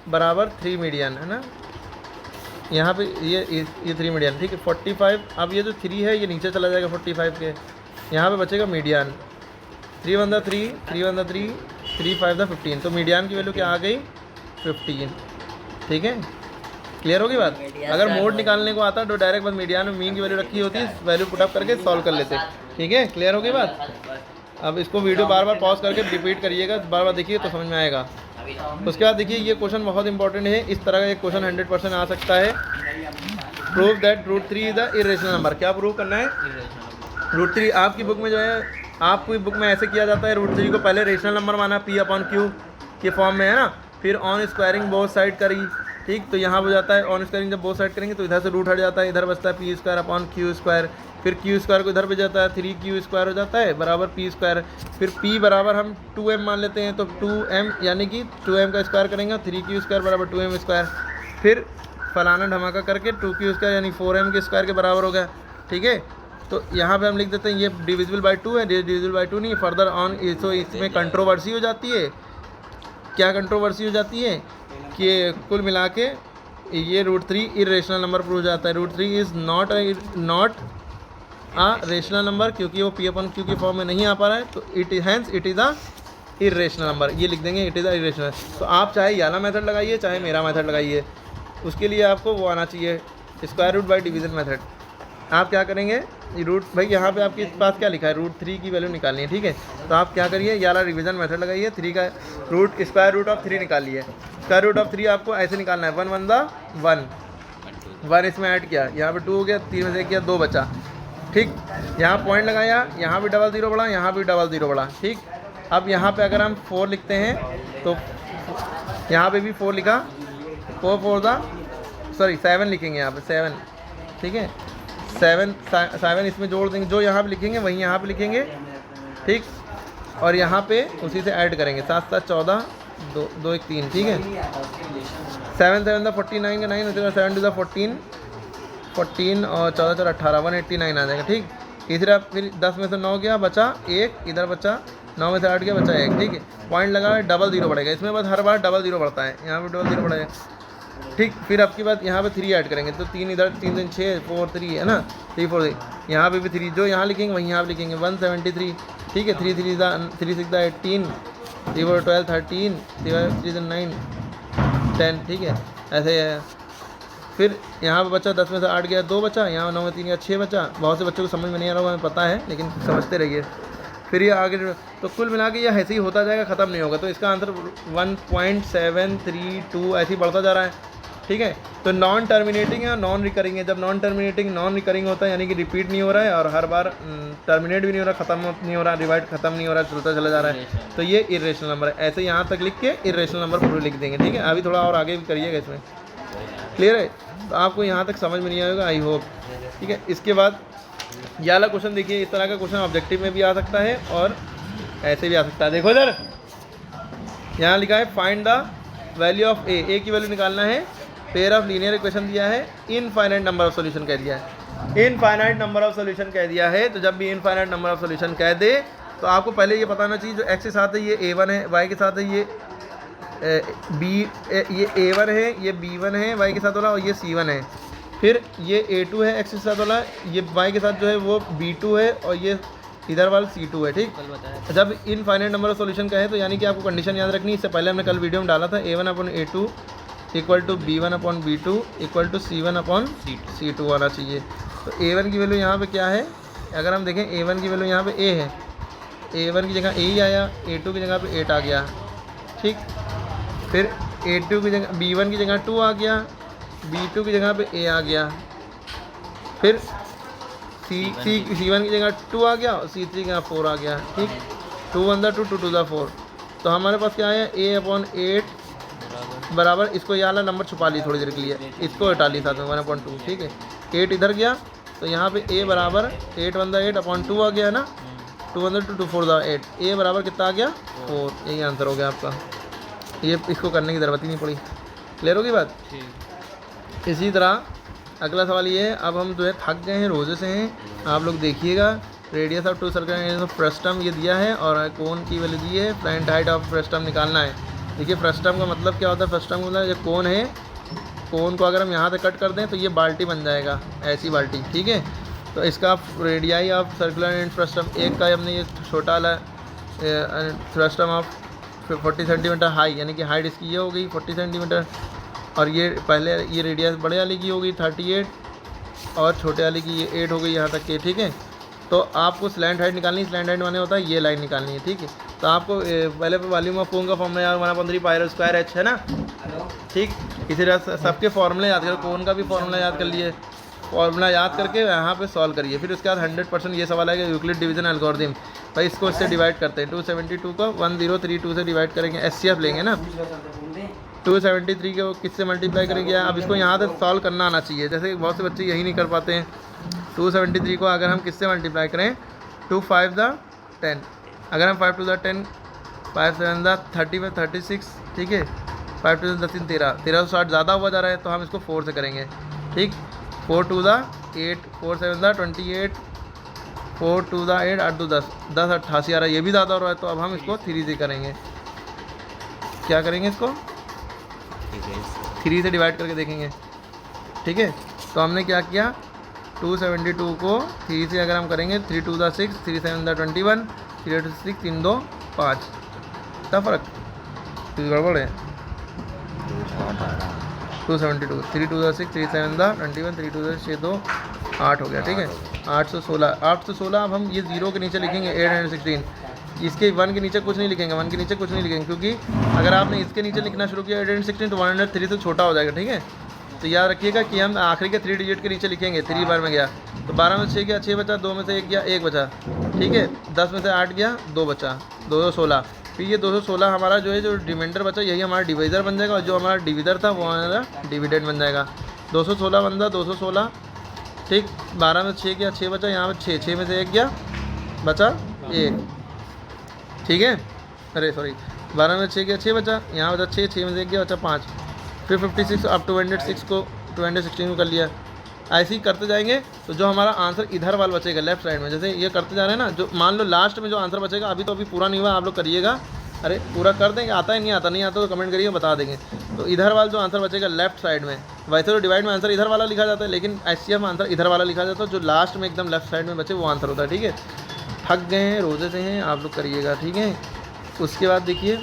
बराबर 3 मीडियन है ना, यहाँ पे ये 3 मीडियन, ठीक है 45। अब ये जो 3 है ये नीचे चला जाएगा 45 के, यहाँ पे बचेगा मीडियन, 3 1 3 3 1 3 3 5 15, तो मीडियन की वैल्यू क्या आ गई 15, ठीक है, क्लियर होगी बात। अगर मोड निकालने को आता तो डायरेक्ट बस मीडियन में मीन की वैल्यू रखी होती, वैल्यू पुटअप करके सॉल्व कर लेते, ठीक है, क्लियर होगी बात। अब इसको वीडियो बार बार पॉज करके रिपीट करिएगा, बार बार देखिए तो समझ में आएगा। उसके बाद देखिए ये क्वेश्चन बहुत इंपॉर्टेंट है, इस तरह का एक क्वेश्चन 100% आ सकता है। Prove that √3 is the irrational number, क्या प्रूव करना है, √3 आपकी बुक में जो है, आपकी बुक में ऐसे किया जाता है, √3 को पहले रेशनल नंबर माना P/Q के फॉर्म में है ना, फिर ऑन स्क्वायरिंग बोथ साइड करी, ठीक, तो यहाँ हो जाता है ऑन स्क्वायरिंग जब बोथ साइड करेंगे तो इधर से रूट हट जाता है, इधर बचता है P²/Q², फिर Q² को इधर पे जाता है 3Q² हो जाता है बराबर P², फिर P बराबर हम 2m मान लेते हैं, तो 2m यानी कि 2m का स्क्वायर करेंगे, 3Q² बराबर 2m², फिर फलाना धमाका करके 2Q² यानी 4m के स्क्वायर के बराबर हो गया, ठीक है। तो यहाँ पे हम लिख देते हैं ये डिविजिबल बाय 2 है, डिविजिबल बाय 2 नहीं, फर्दर ऑन तो इसमें कंट्रोवर्सी हो जाती है। क्या कंट्रोवर्सी हो जाती है कि कुल मिला के ये √3 इरेशनल नंबर प्रूव हो जाता है। √3 is not a rational number, क्योंकि वो P/Q की फॉर्म में नहीं आ पा रहा है, तो it is a irrational number, ये लिख देंगे इट इज़ अ इरेशनल। तो आप चाहे याला मेथड लगाइए चाहे मेरा मेथड लगाइए, उसके लिए आपको वो आना चाहिए square root by division method. आप क्या करेंगे, रूट भाई यहाँ पे आपके पास क्या लिखा है, √3 की वैल्यू निकालनी है, ठीक है, तो आप क्या करिए याला रिवीजन मेथड लगाइए, 3 का रूट स्क्वायर रूट ऑफ 3 निकालिए। स्क्वायर रूट ऑफ 3 आपको ऐसे निकालना है, 1 1 1 इसमें ऐड किया, यहाँ पे 2 हो गया, 3 में से किया 2 बचा, ठीक, यहाँ पॉइंट लगाया, यहाँ भी डबल ज़ीरो बढ़ा, यहाँ भी डबल ज़ीरो बढ़ा, ठीक। अब यहाँ पे अगर हम 4 लिखते हैं तो यहाँ पे भी 4 लिखा, 7 लिखेंगे यहाँ पे 7, ठीक है, 7 इसमें जोड़ देंगे, जो यहाँ पे लिखेंगे वहीं यहाँ पे लिखेंगे, ठीक, और यहाँ पे उसी से ऐड करेंगे, 7 7 14 2 1 3, ठीक है, 7 7 द 49 का 9 होगा, 7 2 द 14 और 14 4 18 189 आ जाएगा, ठीक। तीसरा फिर 10 में से 9 गया, बचा 1, इधर बचा 9 में से 8 गया, बचा 1, ठीक है, पॉइंट लगा डबल ज़ीरो बढ़ेगा, इसमें बस हर बार डबल ज़ीरो बढ़ता है, यहाँ पे डबल ज़ीरो बढ़ेगा, ठीक। फिर आपकी बात यहाँ पे 3 ऐड करेंगे, तो 3 इधर 3 3 6 4 3 है ना, 3 4 यहाँ पे भी 3, जो यहाँ लिखेंगे वहीं यहाँ पे लिखेंगे, 173, ठीक है, 3 3 6 18 3 4 12 13 3 9 10, ठीक है, ऐसे है। फिर यहाँ पे बचा 10 में से 8 गया, 2 बचा, यहाँ 9 में 3 गया 6 बचा। बहुत से बच्चों को समझ में नहीं आ रहा होगा, हमें पता है, लेकिन समझते रहिए। फिर ये आगे तो कुल मिला के यह ऐसे ही होता जाएगा, ख़त्म नहीं होगा। तो इसका आंसर 1.732 ऐसे ही बढ़ता जा रहा है, ठीक है। तो नॉन टर्मिनेटिंग है और नॉन रिकरिंग है। जब नॉन रिकरिंग होता है यानी कि रिपीट नहीं हो रहा है और हर बार टर्मिनेट भी नहीं हो रहा, ख़त्म नहीं हो रहा, डिवाइड ख़त्म नहीं हो रहा, चलता चला जा रहा है, तो ये इरेशनल नंबर है। ऐसे यहाँ तक लिख के इरेशनल नंबर पूरे लिख देंगे, ठीक है। अभी थोड़ा और आगे भी करिएगा इसमें, क्लियर है। तो आपको यहाँ तक समझ में नहीं आएगा, आई होप। ठीक है, इसके बाद ये वाला क्वेश्चन देखिए, इस तरह का क्वेश्चन ऑब्जेक्टिव में भी आ सकता है और ऐसे भी आ सकता है। देखो इधर यहाँ लिखा है फाइंड द वैल्यू ऑफ ए की वैल्यू निकालना है। पेयर ऑफ लीनियर इक्वेशन दिया है, इनफाइनाइट नंबर ऑफ सॉल्यूशन कह दिया है, इनफाइनाइट नंबर ऑफ सॉल्यूशन कह दिया है। तो जब भी इनफाइनाइट नंबर ऑफ सॉल्यूशन कह दे तो आपको पहले ये बताना चाहिए जो एक्स के साथ है ये A1 है, वाई के साथ है ये ये A1 है, ये B1 है वाई के साथ वाला, और ये C1 है। फिर ये A2 है एक्स के साथ वाला, ये वाई के साथ जो है वो B2 है, और ये इधर वाला C2 है। ठीक, जब इनफाइनाइट नंबर ऑफ सॉल्यूशन का है तो यानी कि आपको कंडीशन याद रखनी। इससे पहले हमने कल वीडियो में डाला था A1/A2 equal to B1/B2 equal to C1/C2 आना चाहिए। तो A1 की वैल्यू यहाँ पे क्या है, अगर हम देखें A1 की वैल्यू यहाँ पे A है, A1 की जगह A ही आया, A2 की जगह पे 8 आ गया। ठीक, फिर A2 की जगह B1 की जगह 2 आ गया, B2 की जगह पे A आ गया, फिर C1 की जगह 2 आ गया और C3 की जगह 4 आ गया। ठीक, 2 1 2 2 2 4। तो हमारे पास क्या है, A/8 बराबर, इसको यहाँ वाला नंबर छुपा ली थोड़ी देर के लिए, इसको हटा ली साथ में 1/2। ठीक है, 8 इधर गया तो यहाँ पे A बराबर 8 1 8/2 आ गया ना, 2 1 2 2 4 8। A बराबर कितना आ गया, 4। यही आंसर हो गया आपका। ये इसको करने की ज़रूरत ही नहीं पड़ी। क्लियर होगी बात। इसी तरह अगला सवाल ये है, अब हम जो है थक गए हैं, रोजे से हैं। आप लोग देखिएगा, radius of two circle frustum ये दिया है और कोन की वैल्यू दी है, फ्रंट हाइट ऑफ फ्रस्टम निकालना है। देखिए फ्रस्टम का मतलब क्या होता है, फ्रस्टम का मतलब ये कोन है, कोन को अगर हम यहाँ से कट कर दें तो ये बाल्टी बन जाएगा, ऐसी बाल्टी। ठीक है, तो इसका radii of circular and frustum एक का हमने ये छोटा वाला फ्रस्टम ऑफ 40 सेंटीमीटर हाई, यानी कि हाइट इसकी ये हो गई 40 सेंटीमीटर, और ये पहले ये रेडियस बड़े वाले की होगी 38 और छोटे वाले की ये 8 हो गई यहाँ तक के। ठीक है, तो आपको स्लैंट हाइट निकालनी, स्लैंट हाइट माने होता है ये लाइन निकालनी है। ठीक है, तो आपको पहले वॉल्यूम ऑफ कोन का फॉर्मूला यार 1/3 पाई r² है ना। ठीक, इसी तरह सबके फॉर्मूले याद करो, कोन का भी फॉर्मूला याद कर लिए, फॉर्मूला याद करके यहाँ पे सॉल्व करिए। फिर उसके बाद 100% ये सवाल है कि यूक्लिड डिवीजन एल्गोरिथम, भाई इसको इससे डिवाइड करते हैं। 272 को 1032 से डिवाइड करेंगे, SCF लेंगे ना। 273 को किससे मल्टीप्लाई करेंगे, अब इसको यहाँ से सॉल्व करना आना चाहिए। जैसे बहुत से बच्चे यही नहीं कर पाते हैं। 273 को अगर हम किससे मल्टीप्लाई करें, 2 5 10, अगर हम 5 2 10, 5 7 30 36। ठीक है, 5 2 10 13, 1360 ज़्यादा हुआ जा रहा है तो हम इसको 4 से करेंगे। ठीक, 4 2 8, 4 7 28, 4 2 8, 8 2 10, 10 88 आ रहा है, ये भी ज़्यादा हो रहा है। तो अब हम इसको 3 से करेंगे। क्या करेंगे, इसको 3 से डिवाइड करके देखेंगे। ठीक है, तो हमने क्या किया, 272 को 3 से अगर हम करेंगे, 3 2 6, 3 7 21, 3 8 6, 3 2 5। क्या फ़र्क, गड़बड़ है। 272, 3 2 6, 3 7 21, 3 2 6 2 8 हो गया। ठीक है, 816। अब हम ये 0 के नीचे लिखेंगे 816, इसके 1 के नीचे कुछ नहीं लिखेंगे, 1 के नीचे कुछ नहीं लिखेंगे, क्योंकि अगर आपने इसके नीचे लिखना शुरू किया 816 तो 103 से छोटा हो जाएगा। ठीक है, तो याद रखिएगा कि हम आखिरी के 3 डिजिट के नीचे लिखेंगे। 3 बार में गया तो 12 में 6 गया, 6 बचा, 2 में से 1 गया, 1 बचा। ठीक है, 10 में से 8 गया, 2 बचा, 216। फिर ये 216 हमारा जो है, जो रिमाइंडर बचा यही हमारा डिवाइज़र बन जाएगा, और जो हमारा डिविज़र था वो हमारा डिविडेंड बन जाएगा। 216 बनता 216। ठीक, 12 में 6 गया, 6 बचा, यहाँ पर 6 में से 1 गया, बचा 1। ठीक है, अरे सॉरी, 12 में 6 गया, 6 बचा, यहाँ बचा 6 में से 1 गया, बचा 5। फिर 56 अब 206 को 216 को कर लिया। ऐसे ही करते जाएंगे तो जो हमारा आंसर इधर वाला बचेगा लेफ्ट साइड में, जैसे ये करते जा रहे हैं ना, जो मान लो लास्ट में जो आंसर बचेगा, अभी तो अभी पूरा नहीं हुआ, आप लोग करिएगा। अरे पूरा कर देंगे, आता है नहीं आता, नहीं आता तो कमेंट करिए, बता देंगे। तो इधर वाला जो आंसर बचेगा लेफ्ट साइड में, वैसे तो डिवाइड में आंसर इधर वाला लिखा जाता है, लेकिन SCF में आंसर इधर वाला लिखा जाता है। जो लास्ट में एकदम लेफ्ट साइड में बचे वो आंसर होता है। ठीक है, थक गए हैं, रोजे से हैं, आप लोग करिएगा। ठीक है, उसके बाद देखिए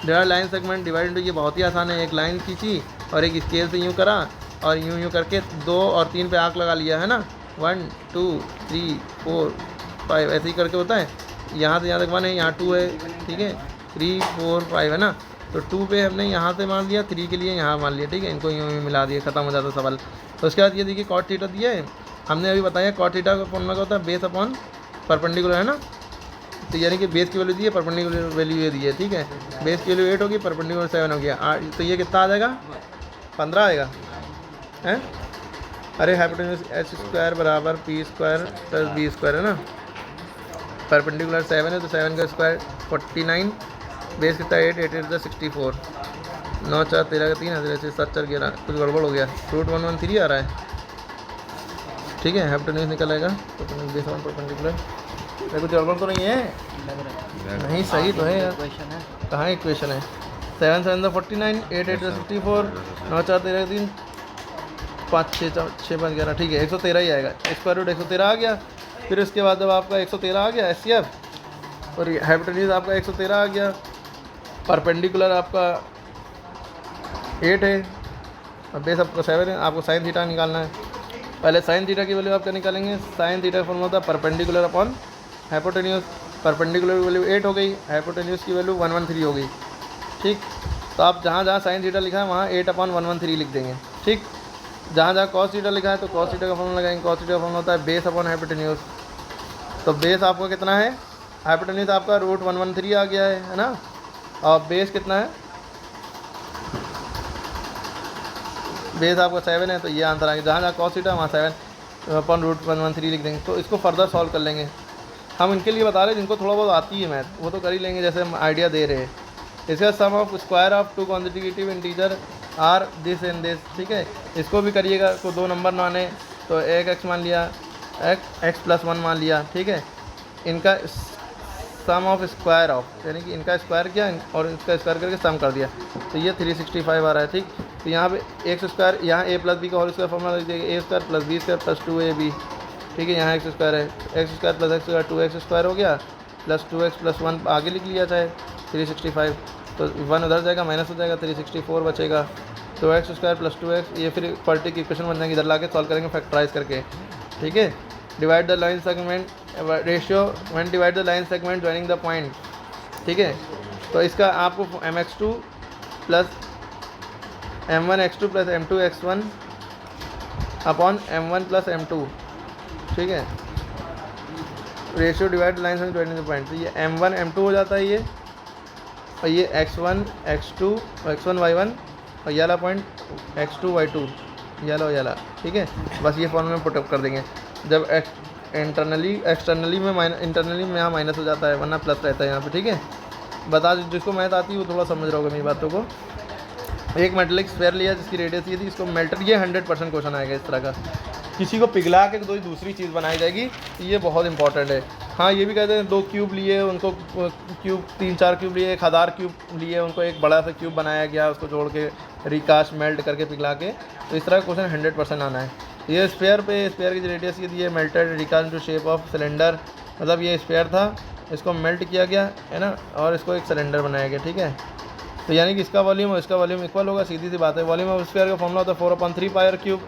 divide line segment divide into, ये बहुत ही आसान है। एक लाइन खींची और एक स्केल से यूँ करा और यूँ करके 2 और 3 पे आँख लगा लिया है ना, 1 2 3 4 5 ऐसे ही करके होता है। यहाँ से यहाँ तक 1 है, यहाँ 2 है। ठीक है, 3 4 5 है ना, तो 2 पे हमने यहाँ से मान लिया, 3 के लिए यहाँ मान लिया। ठीक है, इनको यूँ मिला दिया, ख़त्म हो जाता सवाल। तो उसके बाद ये देखिए कॉट थीटा दिया है, हमने अभी बताया कॉट थीटा का फॉर्मूला क्या होता है, बेस अपॉन परपेंडिकुलर है ना। तो यानी कि बेस की वैल्यू दी है, परपेंडिकुलर वैल्यू ये दी है। ठीक है, बेस की वैल्यू 8 होगी, परपेंडिकुलर 7 हो गया। तो ये कितना आ जाएगा, 15 आएगा, हैं अरे हाइपोटेन्यूज एच स्क्वायर बराबर P square plus B square है ना। परपेंडिकुलर 7 है तो 7 का स्क्वायर 49, बेस कितना 8, 8 8 64, 9 4 13 का 3 हज़ार से 7 4 11, कुछ गड़बड़ हो गया, रूट 113 आ रहा है। ठीक है, हाइपोटेन्यूज निकल आएगा तो बेस ऑन परपेंडिकुलर। कुछ गड़बड़ तो नहीं है? नहीं, सही तो है यार। कहाँ इक्वेशन है? 7 7 49, 8 8 64, 9 4 13 का 3, 5 6 6 5 11। ठीक है, 113 ही आएगा। स्क्वायर रूट 113 आ गया। फिर उसके बाद जब आपका 113 आ गया SCF और हाइपोटेन्यूज आपका 113 आ गया, परपेंडिकुलर आपका 8 है और बेस आपका 7 है। आपको साइन थीटा निकालना है। पहले साइन थीटा की वैल्यू आपका निकालेंगे। साइन थीटा का फॉर्मूला होता है परपेंडिकुलर अपॉन हाइपोटेन्यूज। परपेंडिकुलर की वैल्यू 8 हो गई, हाइपोटेन्यूज की वैल्यू 113 हो गई। ठीक, तो आप जहाँ जहाँ साइन थीटा लिखा है वहाँ 8/113 लिख देंगे। ठीक, जहाँ जहाँ कॉस थीटा लिखा है तो कॉस थीटा का फॉर्मूला लगाएंगे। कॉस थीटा का फॉर्मूला होता है बेस अपॉन हाइपोटेन्यूज। तो बेस आपका कितना है? हाइपोटेन्यूज आपका रूट 113 आ गया है ना, और बेस कितना है? बेस आपका 7 है, तो ये आंसर आ गया। जहाँ जहाँ कॉस थीटा वहाँ 7/√113 लिख देंगे। तो इसको फर्दर सॉल्व कर लेंगे। हम इनके लिए बता रहे हैं जिनको थोड़ा बहुत आती है मैथ, वो तो कर ही लेंगे, जैसे हम आइडिया दे रहे हैं। इसका sum of square of 2 consecutive integer are this and this. ठीक है, इसको भी करिएगा। को 2 नंबर माने तो एक x मान लिया, x + 1 मान लिया। ठीक है, इनका सम ऑफ स्क्वायर ऑफ यानी कि इनका स्क्वायर किया और इसका स्क्वायर करके सम कर दिया, तो ये 365 आ रहा है। ठीक, तो यहाँ पे x स्क्वायर, यहाँ a + b का होल स्क्वायर फॉर्मूला लिख देंगे, a² + b² + 2ab। ठीक है, यहाँ x स्क्वायर है, x² + x² 2x स्क्वायर हो गया, प्लस 2x + 1 आगे लिख लिया चाहे 365, तो 1 उधर जाएगा, माइनस हो जाएगा, 364 बचेगा। तो x² + 2x, ये फिर इक्वालिटी की इक्वेशन बन जाएंगे। इधर ला के सॉल्व करेंगे फैक्टराइज करके। ठीक है, divide the line segment ratio when divide the line segment joining the point. ठीक है, तो इसका आपको mx2 + m1x2 + m2x1 upon m1 + m2। ठीक है, ratio divide line segment joining the point, तो ये m1 m2 हो जाता है ये, और ये x1 x2 x1 y1 और ये वाला पॉइंट x2 y2, ये ठीक है, बस ये फॉर्मूला में पुटअप कर देंगे। जब एक्सटर्नली में यहाँ माइनस हो जाता है, वरना प्लस रहता है यहाँ पे। ठीक है, बता जिसको मैथ आती है वो थोड़ा समझ रहा होगा मेरी बातों को। एक मेटलिक स्फीयर लिया जिसकी रेडियस ये थी, इसको मेल्टेड, ये 100% क्वेश्चन आएगा इस तरह का। किसी को पिघला के कोई दूसरी चीज़ बनाई जाएगी, ये बहुत इंपॉर्टेंट है। हाँ, ये भी कहते हैं 2 क्यूब लिए, उनको क्यूब 3-4 क्यूब लिए, 1000 क्यूब लिए, उनको एक बड़ा सा क्यूब बनाया गया, उसको जोड़ के रिकास्ट मेल्ट करके पिघला के, तो इस तरह का क्वेश्चन 100% आना है। ये स्फीयर पे, स्फीयर की रेडियस ये दी है, melted recast to shape of cylinder, मतलब ये स्फीयर था, इसको मेल्ट किया गया है ना, और इसको एक सिलेंडर बनाया गया। ठीक है, तो यानी कि इसका वॉल्यूम और इसका वॉल्यूम इक्वल होगा, सीधी सी बात है। वॉल्यूम ऑफ स्फीयर का फॉर्मूला होता है 4/3 πr³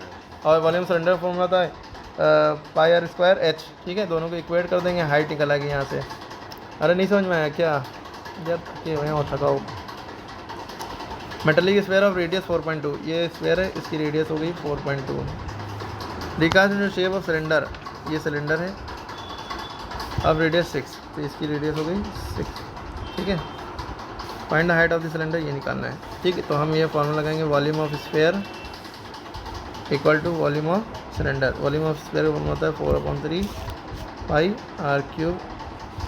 और वॉल्यूम सिलेंडर फॉर्मूला होता है πr²h। ठीक है, दोनों को इक्वेट कर देंगे, हाइट निकल आएगी यहाँ से। अरे नहीं समझ में आया क्या? जब कि वहाँ थका हो। मेटलिक स्फीयर ऑफ रेडियस 4.2, ये स्फीयर है, इसकी रेडियस हो गई 4.2। Recast in shape of cylinder, ये सिलेंडर है, अब रेडियस 6, तो इसकी रेडियस हो गई 6। ठीक है, find the height of the cylinder, ये निकालना है। ठीक है, तो हम ये फॉर्मूला लगाएंगे, volume of sphere equal to volume of cylinder. Volume of sphere का फॉर्मूला होता है 4/3 πr³,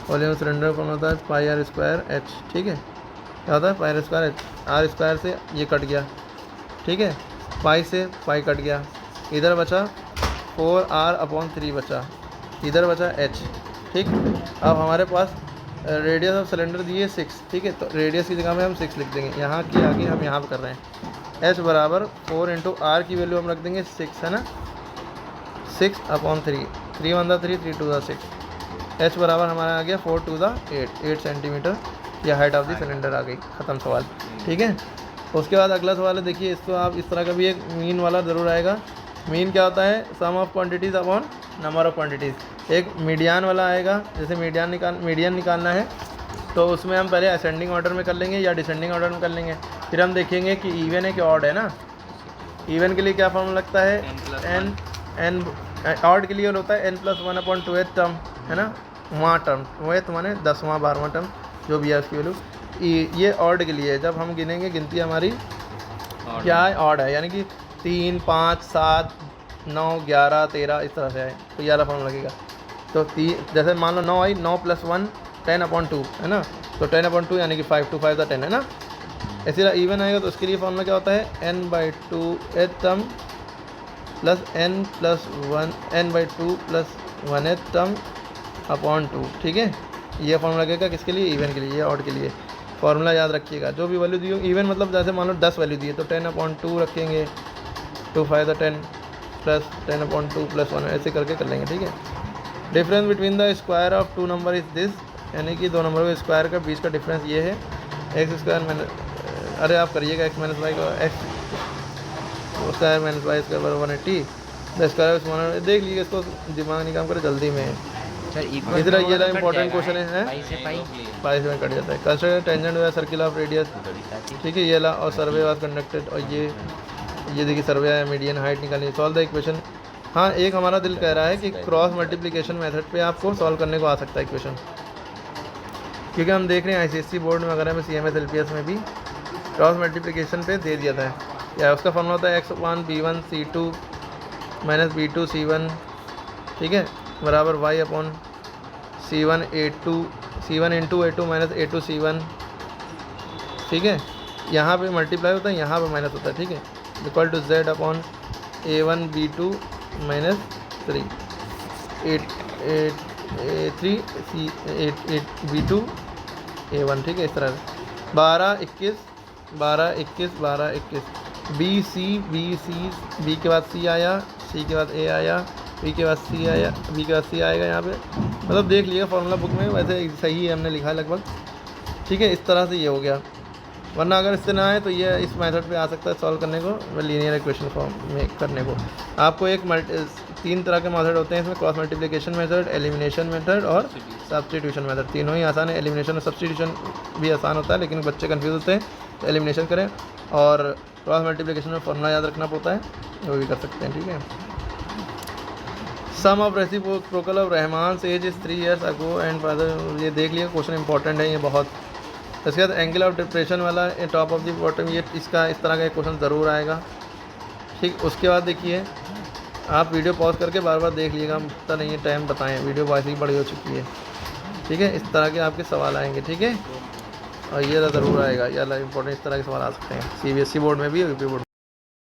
volume of cylinder formula होता है πr²h। ठीक है, क्या होता है πr²h, r² से ये कट गया। ठीक है, पाई से पाई कट गया, इधर बचा 4r/3 बचा, इधर बचा h। ठीक, अब हमारे पास रेडियस ऑफ सिलेंडर दिए 6। ठीक है, तो रेडियस की जगह में हम 6 लिख देंगे, यहाँ की आगे हम यहाँ पर कर रहे हैं। h बराबर 4 × r की वैल्यू हम रख देंगे 6, है ना, 6/3, 3 1 3, 3 2 6। h बराबर हमारा आ गया 4 2 8 सेंटीमीटर, यह हाइट ऑफ द सिलेंडर आ गई। ख़त्म सवाल। ठीक है, उसके बाद अगला सवाल है, देखिए इसको आप इस तरह का भी एक मीन वाला ज़रूर आएगा। मीन क्या होता है? Sum of quantities upon number of quantities. एक मीडियन वाला आएगा, जैसे मीडियन निकालना है तो उसमें हम पहले असेंडिंग ऑर्डर में कर लेंगे या डिसेंडिंग ऑर्डर में कर लेंगे। फिर हम देखेंगे कि इवन है कि ऑड है ना। इवन के लिए क्या फॉर्मूला लगता है? n ऑड के लिए होता है n+1/2th टर्म, है ना, वहाँ टर्म, वह माने 10वां 12वां टर्म जो भी है उसकी वैल्यू। ये ऑड के लिए, जब हम गिनेंगे गिनती हमारी क्या है, ऑड है, यानी कि 3 5 7 9, 11, 13 इस तरह से आए तो ये वाला फॉर्मूला लगेगा। तो जैसे मान लो 9 आई, 9 + 1 10/2 है ना, तो 10/2 यानी कि 5 2 5 = 10 है ना। इसी तरह इवन आएगा तो उसके लिए फॉर्मूला क्या होता है, n/2 th term plus n/2 + 1th term upon 2, ठीक है। ये फॉर्मूला लगेगा किसके लिए, इवन के लिए, ये ऑड के लिए। फॉर्मूला याद रखिएगा, जो भी वैल्यू दी हो, इवन मतलब जैसे मान लो 10 वैल्यू दी है तो 10/2 रखेंगे, 2 5 = 10 प्लस 10/2 + 1 ऐसे करके कर लेंगे, ठीक है। Difference between the square of two number is this, यानी कि दो नंबरों के स्क्वायर का बीच का डिफरेंस ये है, x² अरे आप करिएगा x - y को x² - y² = 180, the square of 100। देख लीजिए, इसको दिमाग नहीं काम करे, जल्दी में। इस तरह ये इंपॉर्टेंट क्वेश्चन है, पाई से कट जाता है। Consider tangent with circle of radius, ठीक है, ये ला। और सर्वे वाज कंडक्टेड, और ये देखिए सर्वे है, मीडियन हाइट निकालनी, सॉल्व द इक्वेशन। हाँ, एक हमारा दिल कह रहा है कि क्रॉस मल्टीप्लिकेशन मेथड पे आपको सॉल्व करने को आ सकता है इक्वेशन, क्योंकि हम देख रहे हैं ICSE बोर्ड में वगैरह में, CMS LPS में भी क्रॉस मल्टीप्लिकेशन पे दे दिया था। या उसका फॉर्मूला होता है x1 b1 c2 - b2 c1, ठीक है, बराबर y/c1 a2 c1 × a2 - a2 c1, ठीक है। यहाँ पे मल्टीप्लाई होता है, यहाँ पे माइनस होता है, ठीक है, equal to z/a1 b2 - 3 a3 c 8 b2 a1, ठीक है। इस तरह से 12 21 12 21 12 21 b के बाद c आया, c के बाद a आया, b के बाद c आया, b के बाद c आएगा यहाँ पे। मतलब देख लिएगा फॉर्मूला बुक में, वैसे सही है, हमने लिखा है लगभग, ठीक है। इस तरह से ये हो गया, वरना अगर इससे ना आए तो ये इस मेथड पे आ सकता है सॉल्व करने को, लीनियर इक्वेशन फॉर्म में करने को। आपको 3 तरह के मेथड होते हैं इसमें, cross multiplication method, elimination method और सब्स्टिट्यूशन मेथड। तीनों ही आसान है। एलिमिनेशन और सब्स्टिट्यूशन भी आसान होता है, लेकिन बच्चे कंफ्यूज होते हैं, तो एलिमिनेशन करें। और क्रॉस मल्टीप्लिकेशन में फॉर्मूला याद रखना पड़ता है, वो भी कर सकते हैं, ठीक है। Sum of reciprocal of Rahman age is 3 years ago and father, ये देख लिया, क्वेश्चन इंपॉर्टेंट है ये बहुत। इसके बाद एंगल ऑफ डिप्रेशन वाला टॉप ऑफ द बॉटम, ये इसका इस तरह का एक क्वेश्चन ज़रूर आएगा, ठीक। उसके बाद देखिए, आप वीडियो पॉज करके बार बार देख लीजिएगा, पता नहीं है टाइम बताएं, वीडियो वैसे ही बड़ी हो चुकी है, ठीक है। इस तरह के आपके सवाल आएंगे, ठीक है, और ये ज़रूर आएगा, ये इंपॉर्टेंट इस तरह के सवाल आ सकते हैं CBSE बोर्ड में भी, UP बोर्ड में।